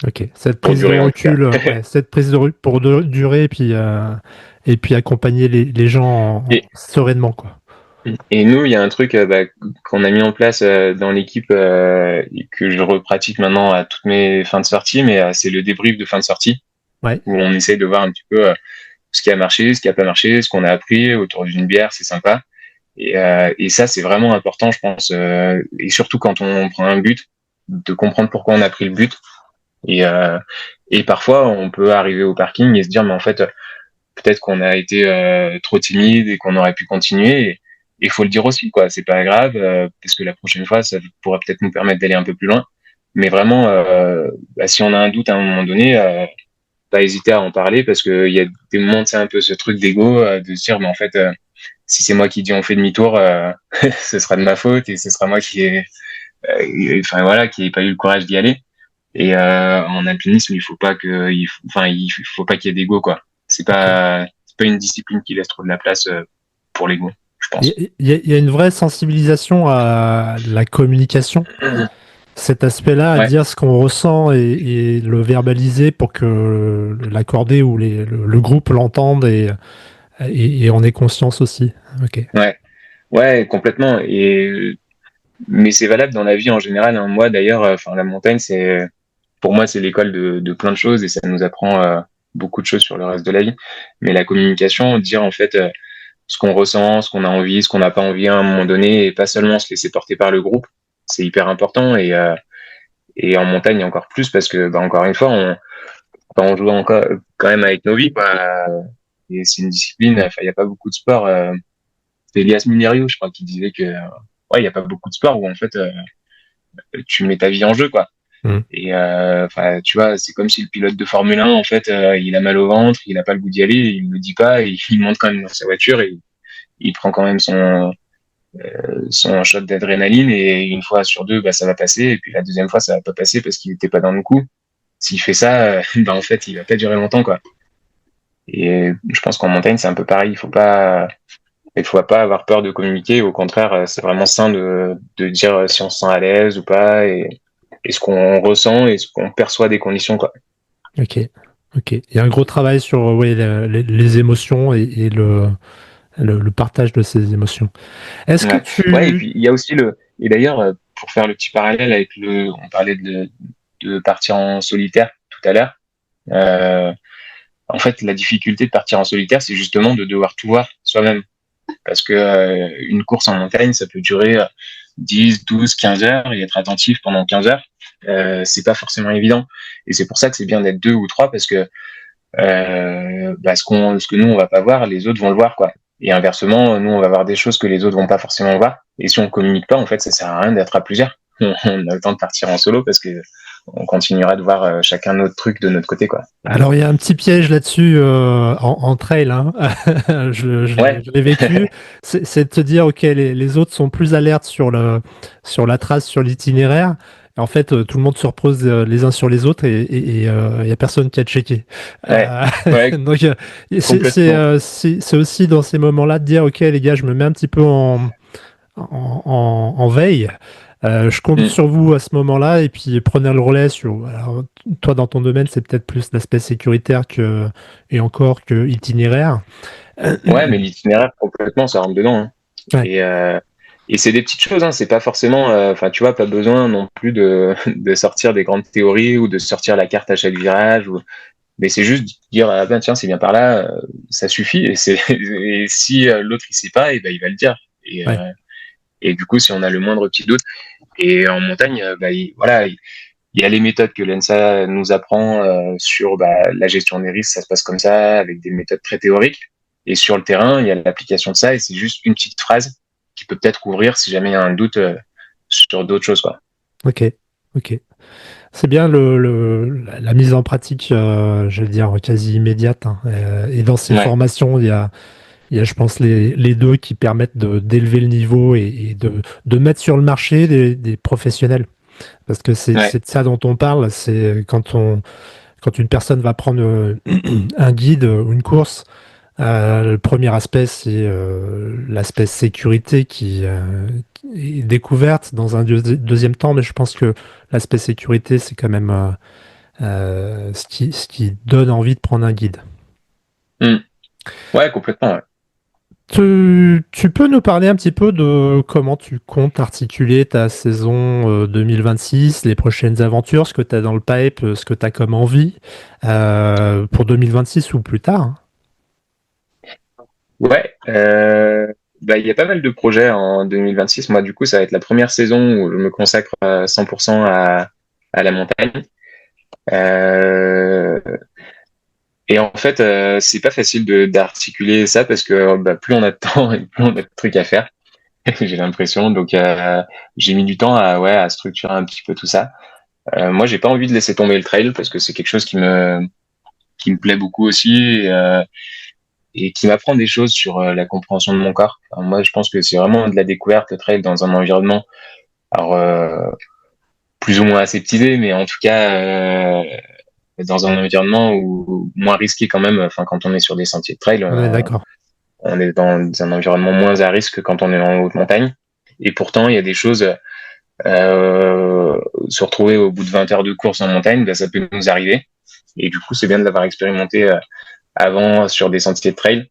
Ok, cette Pour prise de durer, en tout cas. recul, cette prise de recul pour durer et puis accompagner les gens Et, sereinement, quoi. et nous, il y a un truc qu'on a mis en place dans l'équipe et que je repratique maintenant à toutes mes fins de sortie, mais c'est le débrief de fin de sortie, Ouais, où on essaye de voir un petit peu ce qui a marché, ce qui a pas marché, ce qu'on a appris autour d'une bière, c'est sympa. Et ça, c'est vraiment important, je pense, et surtout quand on prend un but, de comprendre pourquoi on a pris le but. Et, euh, et parfois, on peut arriver au parking et se dire, mais en fait, peut-être qu'on a été trop timide et qu'on aurait pu continuer. Et il faut le dire aussi, quoi. C'est pas grave, parce que la prochaine fois, ça pourra peut-être nous permettre d'aller un peu plus loin. Mais vraiment, si on a un doute à un moment donné, pas hésiter à en parler, parce que il y a des moments, c'est un peu ce truc d'ego, de se dire, mais en fait, si c'est moi qui dis on fait demi-tour, ce sera de ma faute et ce sera moi qui ai, enfin voilà, qui ai pas eu le courage d'y aller. Et en alpinisme, il faut pas que, il faut pas qu'il y ait d'ego, quoi. ok. C'est pas une discipline qui laisse trop de la place pour l'ego, je pense. Il y a une vraie sensibilisation à la communication, cet aspect-là, à Ouais, dire ce qu'on ressent et le verbaliser pour que l'accordé ou le groupe l'entende et on ait conscience aussi. Ok. ouais, ouais, complètement. Mais c'est valable dans la vie en général, hein. Moi, d'ailleurs, enfin, la montagne, pour moi, c'est l'école de plein de choses et ça nous apprend beaucoup de choses sur le reste de la vie. Mais la communication, dire en fait ce qu'on ressent, ce qu'on a envie, ce qu'on n'a pas envie à un moment donné, et pas seulement se laisser porter par le groupe, c'est hyper important. Et en montagne encore plus parce que, bah, encore une fois, on joue encore quand même avec nos vies, quoi. Et c'est une discipline. Enfin, il y a pas beaucoup de sports. C'est Elias Minerio, je crois, qui disait que ouais, il y a pas beaucoup de sports où en fait tu mets ta vie en jeu, quoi. Mm. Et enfin, tu vois, c'est comme si le pilote de Formule 1, en fait, il a mal au ventre, il a pas le goût d'y aller, il ne le dit pas, et il monte quand même dans sa voiture et il prend quand même son shot d'adrénaline et une fois sur deux, bah, ça va passer, et puis la deuxième fois, ça va pas passer parce qu'il était pas dans le coup. S'il fait ça, bah, en fait, il va pas durer longtemps, quoi. Et je pense qu'en montagne, c'est un peu pareil. Il faut pas avoir peur de communiquer. Au contraire, c'est vraiment sain de dire si on se sent à l'aise ou pas et ce qu'on ressent et ce qu'on perçoit des conditions, quoi. Ok. Ok. Il y a un gros travail sur ouais, les émotions et le partage de ces émotions. Est-ce que Ouais. Ouais, et tu... puis il y a aussi et d'ailleurs, pour faire le petit parallèle avec on parlait de partir en solitaire tout à l'heure. Euh, En fait, la difficulté de partir en solitaire, c'est justement de devoir tout voir soi-même. Parce que une course en montagne, ça peut durer 10, 12, 15 heures et être attentif pendant 15 heures. C'est pas forcément évident. Et c'est pour ça que c'est bien d'être deux ou trois parce que ce que nous on va pas voir, les autres vont le voir, quoi. Et inversement, nous on va voir des choses que les autres vont pas forcément voir. Et si on communique pas, en fait, ça sert à rien d'être à plusieurs. On a le temps de partir en solo parce que on continuera de voir chacun notre truc de notre côté, quoi. Alors, il y a un petit piège là-dessus en trail, hein. Ouais, Je l'ai vécu. C'est de te dire, OK, les autres sont plus alertes sur la trace, sur l'itinéraire. Et en fait, tout le monde se repose les uns sur les autres et il n'y a personne qui a checké. ouais, Euh, ouais, donc, complètement. c'est aussi dans ces moments-là de dire, OK, les gars, je me mets un petit peu en veille. Je compte Mm. sur vous à ce moment-là et puis prenez le relais sur. Alors, toi, dans ton domaine, c'est peut-être plus l'aspect sécuritaire et encore que itinéraire. Ouais, mais l'itinéraire complètement, ça rentre dedans, hein. Ouais, Et, euh, et c'est des petites choses, hein. C'est pas forcément, enfin, tu vois, pas besoin non plus de sortir des grandes théories ou de sortir la carte à chaque virage. Mais c'est juste dire, ah ben tiens, c'est bien par là, ça suffit. Et si l'autre il sait pas, et ben il va le dire. ouais, Et du coup, si on a le moindre petit doute, et en montagne, voilà, il y a les méthodes que l'ENSA nous apprend sur la gestion des risques, ça se passe comme ça, avec des méthodes très théoriques. Et sur le terrain, il y a l'application de ça, et c'est juste une petite phrase qui peut peut-être ouvrir si jamais il y a un doute sur d'autres choses, quoi. ok, ok. C'est bien la mise en pratique, je vais dire, quasi immédiate, hein. Et dans ces Ouais, formations, il y a, je pense, les deux qui permettent d'élever le niveau et de mettre sur le marché des professionnels. Parce que ouais, c'est de ça dont on parle, c'est quand une personne va prendre un guide ou une course, Le premier aspect, c'est l'aspect sécurité qui est découverte dans un deuxième temps, mais je pense que l'aspect sécurité, c'est quand même ce qui donne envie de prendre un guide. Hmm. Ouais, complètement. Ouais. Tu peux nous parler un petit peu de comment tu comptes articuler ta saison 2026, les prochaines aventures, ce que tu as dans le pipe, ce que tu as comme envie pour 2026 ou plus tard, hein. Ouais, bah, il y a pas mal de projets en 2026. Moi, du coup, ça va être la première saison où je me consacre à 100% à la montagne. Euh, et en fait, c'est pas facile d'articuler ça parce que bah, plus on a de temps et plus on a de trucs à faire, j'ai l'impression. Donc, j'ai mis du temps à structurer un petit peu tout ça. Moi, j'ai pas envie de laisser tomber le trail parce que c'est quelque chose qui me plaît beaucoup aussi. Et qui m'apprend des choses sur la compréhension de mon corps. Enfin, moi, je pense que c'est vraiment de la découverte, le trail dans un environnement, alors plus ou moins aseptisé, mais en tout cas dans un environnement où moins risqué quand même. Enfin, quand on est sur des sentiers de trail, On est d'accord. on est dans un environnement moins à risque que quand on est en haute montagne. Et pourtant, il y a des choses. Se retrouver au bout de 20 heures de course en montagne, ben, ça peut nous arriver. Et du coup, c'est bien de l'avoir expérimenté avant sur des sentiers de trail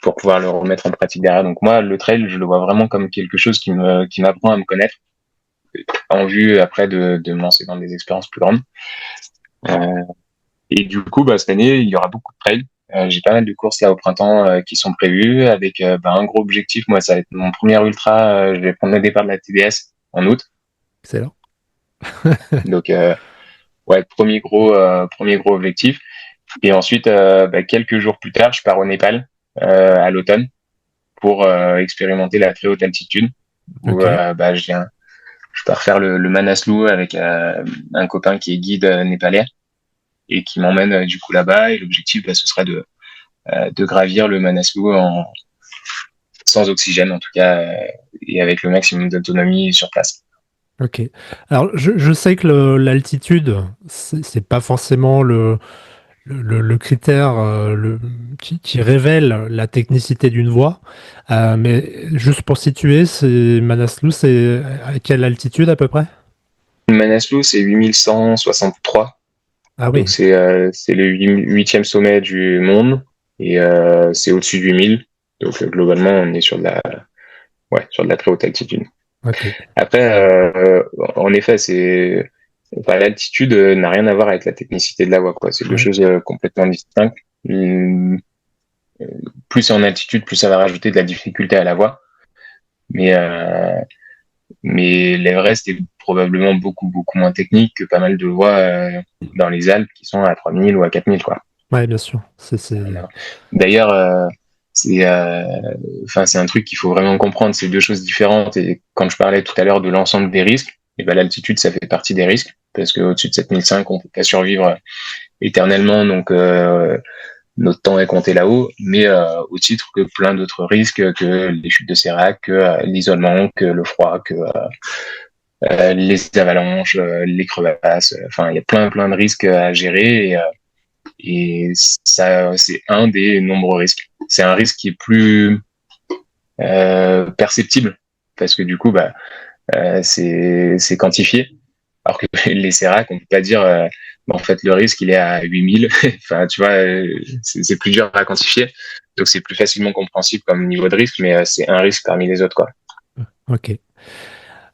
pour pouvoir le remettre en pratique derrière. Donc moi, le trail, je le vois vraiment comme quelque chose qui m'apprend à me connaître en vue après de me lancer dans des expériences plus grandes. Euh, et du coup, bah, cette année, il y aura beaucoup de trails. J'ai pas mal de courses là au printemps qui sont prévues avec bah, un gros objectif. Moi, ça va être mon premier ultra. Je vais prendre le départ de la TDS en août. Excellent. Donc, ouais, premier gros objectif. Et ensuite, bah, quelques jours plus tard, je pars au Népal à l'automne pour expérimenter la très haute altitude. Où Ok. bah, je pars faire le Manaslu avec un copain qui est guide népalais et qui m'emmène du coup là-bas. Et l'objectif, bah, ce serait de gravir le Manaslu sans oxygène en tout cas et avec le maximum d'autonomie sur place. Ok. Alors, je sais que l'altitude, c'est pas forcément le critère qui révèle la technicité d'une voie. Mais juste pour situer, Manaslu, c'est à quelle altitude à peu près? Le Manaslu, c'est 8163. Ah Donc oui, c'est le huitième sommet du monde et c'est au-dessus du 1000. Donc globalement, on est sur de la très haute altitude. ok. Après, en effet, enfin, l'altitude n'a rien à voir avec la technicité de la voie, quoi. C'est deux Ouais. choses complètement distinctes. Hum, Plus c'est en altitude, plus ça va rajouter de la difficulté à la voie. Mais l'Everest est probablement beaucoup moins technique que pas mal de voies dans les Alpes qui sont à 3000 ou à 4000, quoi. Ouais, bien sûr. D'ailleurs, c'est enfin c'est un truc qu'il faut vraiment comprendre, c'est deux choses différentes. Et quand je parlais tout à l'heure de l'ensemble des risques, et ben l'altitude ça fait partie des risques parce que au-dessus de 7005 on peut pas survivre éternellement, donc notre temps est compté là-haut, mais au titre que plein d'autres risques, que les chutes de sérac, que l'isolement, que le froid, que les avalanches, les crevasses, enfin il y a plein de risques à gérer et ça c'est un des nombreux risques. C'est un risque qui est plus perceptible parce que du coup bah c'est quantifié. Alors que les sérac, on peut pas dire bah, en fait le risque il est à 8000. Enfin tu vois c'est plus dur à quantifier. Donc c'est plus facilement compréhensible comme niveau de risque, mais c'est un risque parmi les autres quoi. Ok.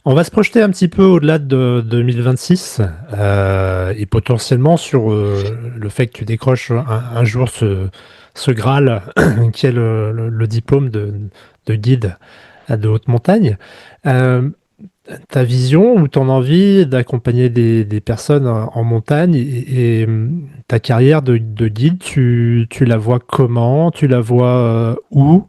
On va se projeter un petit peu au-delà de 2026 et potentiellement sur le fait que tu décroches un jour ce Graal qui est le diplôme de guide de haute montagne. Euh, Ta vision ou ton envie d'accompagner des personnes en montagne et ta carrière de guide, tu la vois comment? Tu la vois où?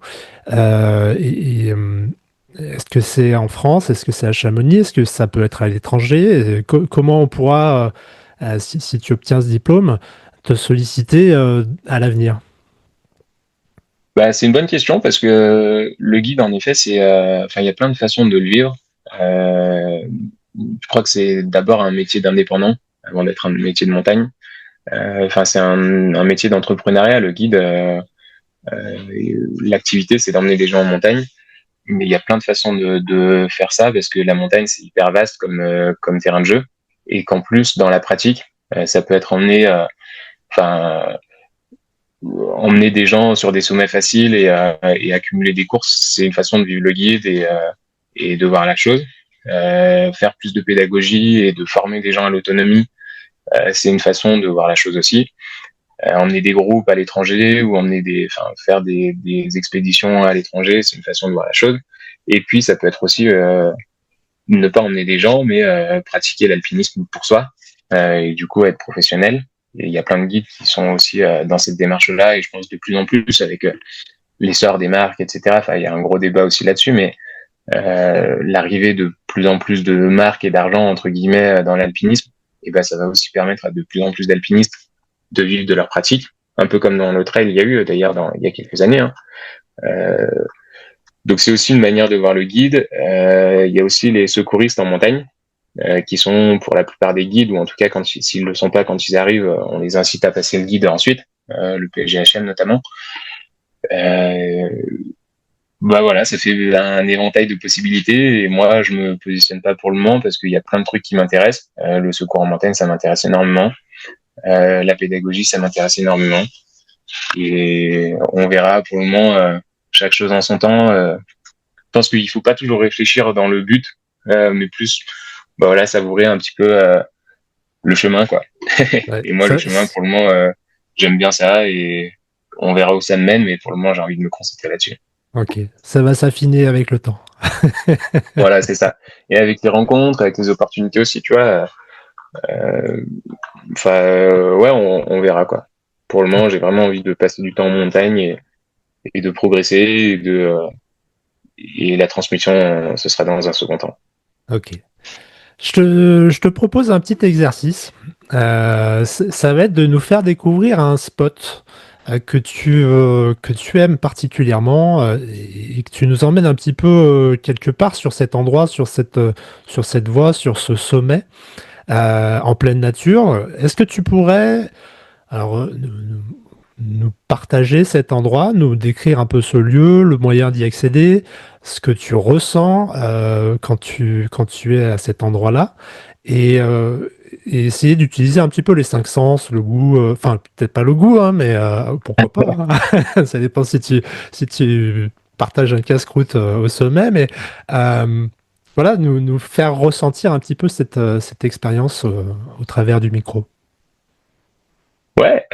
Est-ce que c'est en France? Est-ce que c'est à Chamonix? Est-ce que ça peut être à l'étranger? Comment on pourra, si tu obtiens ce diplôme, te solliciter à l'avenir? Bah, c'est une bonne question parce que le guide, en effet, enfin, il y a plein de façons de le vivre. Euh, je crois que c'est d'abord un métier d'indépendant avant d'être un métier de montagne. Enfin, c'est un métier d'entrepreneuriat. Le guide, L'activité, c'est d'emmener des gens en montagne, mais il y a plein de façons de faire ça parce que la montagne, c'est hyper vaste comme terrain de jeu, et qu'en plus, dans la pratique, ça peut être enfin, emmener des gens sur des sommets faciles et accumuler des courses, c'est une façon de vivre le guide et de voir la chose. Faire plus de pédagogie et de former des gens à l'autonomie, c'est une façon de voir la chose aussi. Emmener des groupes à l'étranger ou faire des expéditions à l'étranger, c'est une façon de voir la chose. Et puis ça peut être aussi ne pas emmener des gens, mais pratiquer l'alpinisme pour soi et du coup être professionnel. Et il y a plein de guides qui sont aussi dans cette démarche-là, et je pense de plus en plus avec l'essor des marques, etc. Enfin, il y a un gros débat aussi là-dessus, mais l'arrivée de plus en plus de marques et d'argent entre guillemets dans l'alpinisme, et ben ça va aussi permettre à de plus en plus d'alpinistes de vivre de leur pratique, un peu comme dans le trail il y a eu d'ailleurs il y a quelques années. Donc c'est aussi une manière de voir le guide. Il y a aussi les secouristes en montagne, qui sont pour la plupart des guides, ou en tout cas s'ils le sont pas quand ils arrivent, on les incite à passer le guide ensuite, le PSGHM notamment. Bah voilà, ça fait un éventail de possibilités, et moi je me positionne pas pour le moment parce qu'il y a plein de trucs qui m'intéressent. Le secours en montagne, ça m'intéresse énormément. La pédagogie, ça m'intéresse énormément. Et on verra pour le moment, chaque chose en son temps. Je pense qu'il faut pas toujours réfléchir dans le but, mais plus, bah voilà, savourer un petit peu le chemin, quoi. Ouais, Et moi, le chemin, pour le moment, j'aime bien ça, et on verra où ça me mène, mais pour le moment, j'ai envie de me concentrer là-dessus. Ok, ça va s'affiner avec le temps. Voilà, c'est ça. Et avec les rencontres, avec les opportunités aussi, tu vois. Ouais, on verra, quoi. Pour le moment, j'ai vraiment envie de passer du temps en montagne et de progresser, et la transmission, ce sera dans un second temps. Ok. Je te propose un petit exercice. Ça va être de nous faire découvrir un spot que tu aimes particulièrement, et que tu nous emmènes un petit peu quelque part sur cet endroit, sur cette voie, sur ce sommet, en pleine nature. Est-ce que tu pourrais alors, nous partager cet endroit, nous décrire un peu ce lieu, le moyen d'y accéder, ce que tu ressens quand tu es à cet endroit-là, et essayer d'utiliser un petit peu les cinq sens, le goût, enfin peut-être pas le goût, hein, mais pourquoi pas, hein. Ça dépend si tu partages un casse-croûte au sommet, mais voilà, nous faire ressentir un petit peu cette expérience au travers du micro. Ouais,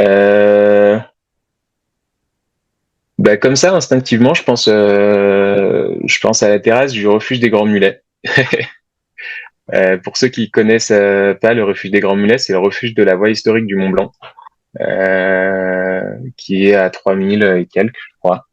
bah comme ça, instinctivement, je pense à la terrasse du refuge des Grands Mulets. Pour ceux qui connaissent pas le refuge des Grands Mulets, c'est le refuge de la voie historique du Mont Blanc, qui est à 3000 et quelques, je crois.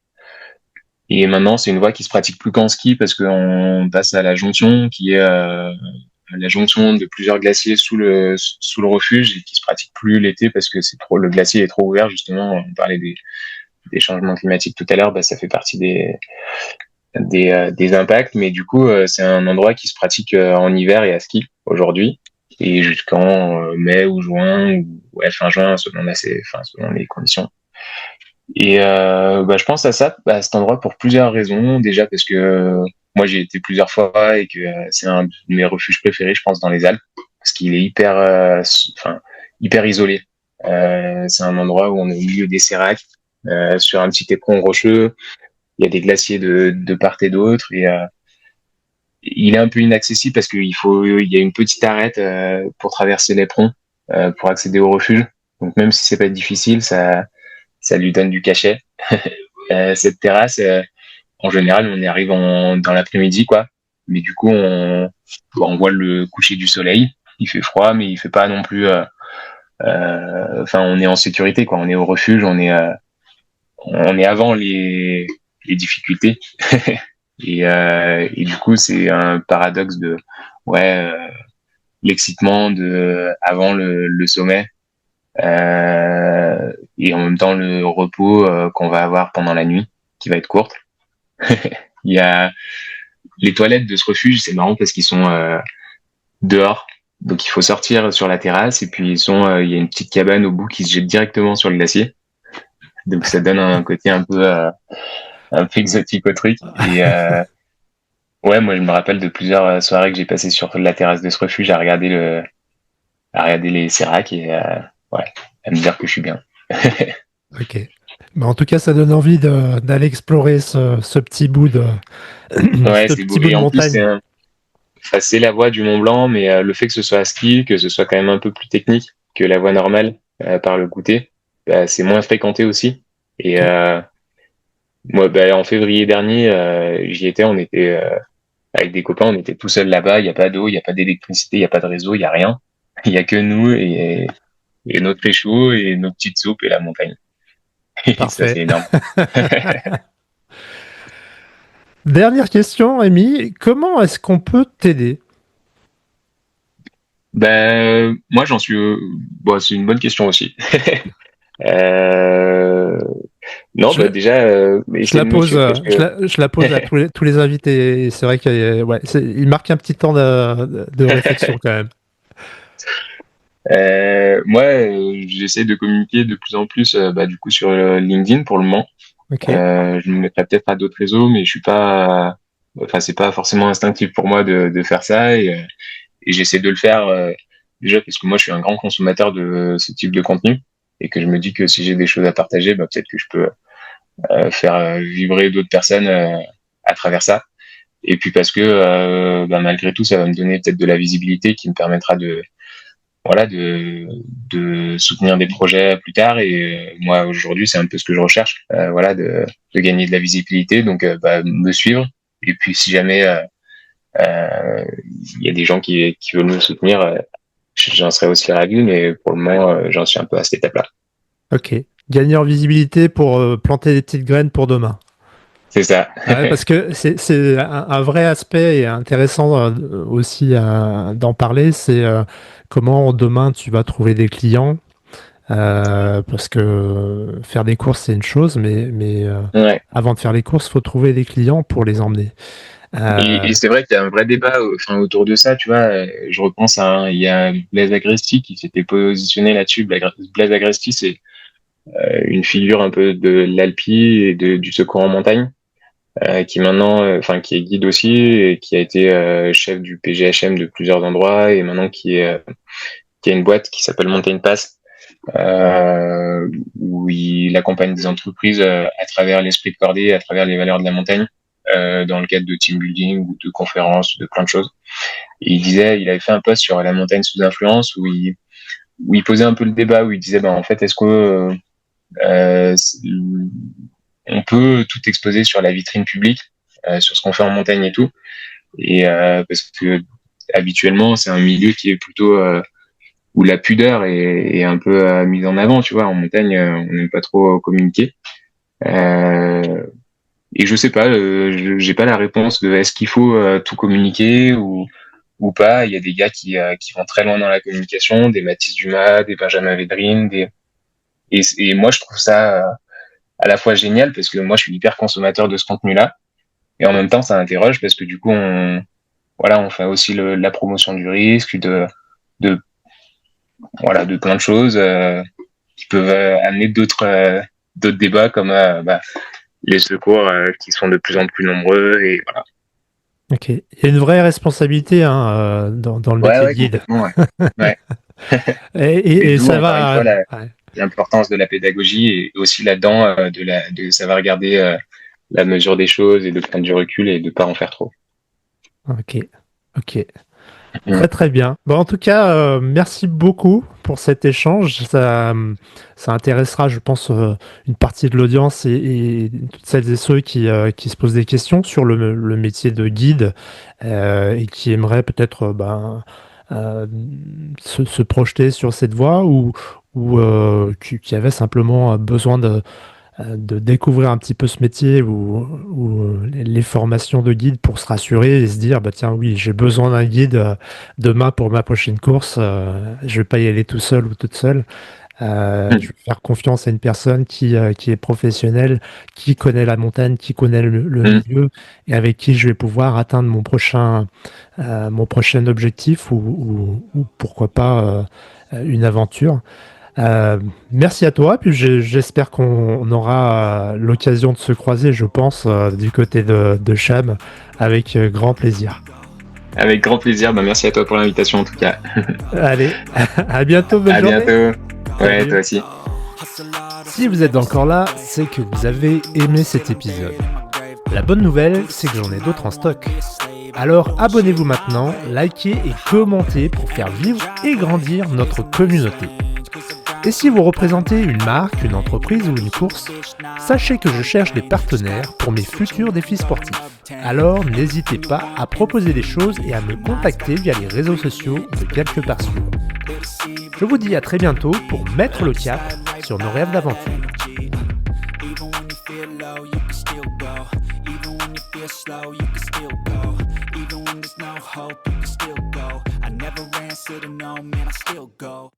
Et maintenant, c'est une voie qui se pratique plus qu'en ski parce qu'on passe à la jonction, qui est la jonction de plusieurs glaciers sous le refuge, et qui se pratique plus l'été parce que le glacier est trop ouvert, justement. On parlait des changements climatiques tout à l'heure, bah, ça fait partie des impacts, mais du coup, c'est un endroit qui se pratique en hiver et à ski aujourd'hui, et jusqu'en mai ou juin, ou ouais, fin juin, selon les conditions. Et bah, je pense à cet endroit pour plusieurs raisons. Déjà parce que moi j'y ai été plusieurs fois, et que c'est un de mes refuges préférés, je pense, dans les Alpes, parce qu'il est hyper isolé. C'est un endroit où on est au milieu des séracs, sur un petit éperon rocheux. Il y a des glaciers de part et d'autre, et il est un peu inaccessible parce il y a une petite arête pour traverser l'éperon, pour accéder au refuge. Donc même si c'est pas difficile, ça lui donne du cachet. Cette terrasse, en général, on y arrive dans l'après-midi, quoi. Mais du coup, on voit le coucher du soleil. Il fait froid, mais il fait pas non plus. On est en sécurité, quoi. On est au refuge, on est avant les difficultés. Et du coup, c'est un paradoxe de, ouais, l'excitement de avant le sommet, et en même temps le repos qu'on va avoir pendant la nuit, qui va être courte. Il y a les toilettes de ce refuge, c'est marrant parce qu'ils sont dehors, donc il faut sortir sur la terrasse, et puis il y a une petite cabane au bout qui se jette directement sur le glacier. Donc ça donne un côté un peu exotique au truc. Et ouais, moi je me rappelle de plusieurs soirées que j'ai passées sur la terrasse de ce refuge à regarder les séracs et ouais, à me dire que je suis bien. Ok. Bah, en tout cas, ça donne envie d'aller explorer ce petit bout de, Ouais, ce c'est beau. petit bout Et de en plus, montagne. c'est la voie du Mont Blanc, mais le fait que ce soit à ski, que ce soit quand même un peu plus technique que la voie normale par le goûter, bah, c'est moins fréquenté aussi. Et Ok. moi, bah, en février dernier, j'y étais, on était avec des copains, on était tout seuls là-bas. Il n'y a pas d'eau, il n'y a pas d'électricité, il n'y a pas de réseau, il n'y a rien. Il n'y a que nous et notre pécho et nos petites soupes et la montagne. Et ça, Parfait. c'est énorme. Dernière question, Amy. Comment est-ce qu'on peut t'aider? Ben, moi, j'en suis. Bon, c'est une bonne question aussi. Euh, non, Je, bah déjà, je essayer la de me pose, suivre parce que je la pose à tous les invités. Et c'est vrai qu'il ouais, il marque un petit temps de réflexion quand même. moi, j'essaie de communiquer de plus en plus, bah, du coup, sur LinkedIn pour le moment. Ok. Je me mettrai peut-être à d'autres réseaux, mais je suis pas. Enfin, c'est pas forcément instinctif pour moi de faire ça et j'essaie de le faire déjà parce que moi, je suis un grand consommateur de ce type de contenu et que je me dis que si j'ai des choses à partager, bah, peut-être que je peux faire vibrer d'autres personnes à travers ça. Et puis parce que bah, malgré tout, ça va me donner peut-être de la visibilité qui me permettra de voilà de soutenir des projets plus tard. Et moi aujourd'hui, c'est un peu ce que je recherche, voilà, de gagner de la visibilité. Donc bah, me suivre. Et puis si jamais il y a des gens qui veulent me soutenir, j'en serais aussi ravi. Mais pour le moment, j'en suis un peu à cette étape-là. Ok. Gagner en visibilité pour planter des petites graines pour demain. C'est ça. Ouais, parce que c'est un vrai aspect et intéressant aussi d'en parler, c'est comment demain tu vas trouver des clients. Parce que faire des courses, c'est une chose, mais Ouais. avant de faire les courses, faut trouver des clients pour les emmener. Et c'est vrai qu'il y a un vrai débat enfin, autour de ça, tu vois. Je repense il y a Blaise Agresti qui s'était positionné là-dessus. Blaise Agresti, c'est une figure un peu de l'Alpi et du secours en montagne, qui maintenant, enfin, qui est guide aussi et qui a été chef du PGHM de plusieurs endroits et maintenant qui a une boîte qui s'appelle Mountain Pass, où il accompagne des entreprises à travers l'esprit de cordée, à travers les valeurs de la montagne, dans le cadre de team building ou de conférences, de plein de choses. Et il avait fait un post sur la montagne sous influence où il posait un peu le débat, où il disait, ben, en fait, est-ce que euh, on peut tout exposer sur la vitrine publique, sur ce qu'on fait en montagne et tout, et parce que habituellement, c'est un milieu qui est plutôt où la pudeur est un peu mise en avant, tu vois. En montagne, on n'aime pas trop communiquer. Euh, et je sais pas, j'ai pas la réponse de est-ce qu'il faut tout communiquer ou pas. Il y a des gars qui vont très loin dans la communication, des Mathis Dumas, des Benjamin Védrine, et moi je trouve ça à la fois génial parce que moi je suis hyper consommateur de ce contenu-là, et en même temps ça interroge parce que du coup on fait aussi la promotion du risque, de voilà, de plein de choses qui peuvent amener d'autres débats comme bah, les secours qui sont de plus en plus nombreux et voilà. Ok. Il y a une vraie responsabilité hein, dans le Ouais, métier de ouais, guide. complètement, ouais. Ouais. Et Et d'où, ça encore une va. fois, Ouais. l'importance de la pédagogie et aussi là-dedans de savoir garder la mesure des choses et de prendre du recul et de pas en faire trop. Ok. Ok. Mm. Très très bien. Bon, en tout cas, merci beaucoup pour cet échange. Ça intéressera, je pense, une partie de l'audience et toutes celles et ceux qui se posent des questions sur le métier de guide et qui aimeraient peut-être euh, se projeter sur cette voie ou qui avaient simplement besoin de découvrir un petit peu ce métier ou les formations de guide pour se rassurer et se dire, bah tiens, oui, j'ai besoin d'un guide demain pour ma prochaine course. Je vais pas y aller tout seul ou toute seule. Je Mm. vais faire confiance à une personne qui est professionnelle, qui connaît la montagne, qui connaît le Mm. milieu et avec qui je vais pouvoir atteindre mon prochain objectif ou pourquoi pas une aventure. Merci à toi, puis j'espère qu'on aura l'occasion de se croiser, je pense, du côté de Cham, avec grand plaisir. Avec grand plaisir. Bah, merci à toi pour l'invitation en tout cas. Allez, à bientôt, bonne À journée. bientôt. Ouais, Salut. toi aussi. Si vous êtes encore là, c'est que vous avez aimé cet épisode. La bonne nouvelle, c'est que j'en ai d'autres en stock. Alors abonnez-vous maintenant, likez et commentez pour faire vivre et grandir notre communauté. Et si vous représentez une marque, une entreprise ou une course, sachez que je cherche des partenaires pour mes futurs défis sportifs. Alors n'hésitez pas à proposer des choses et à me contacter via les réseaux sociaux de Quelque part sûr. Je vous dis à très bientôt pour mettre le cap sur nos rêves d'aventure. Even when you feel low, you can still go. Even when you feel slow, you can still go. Even when there's no hope, you can still go. I never answer to no, man, I still go.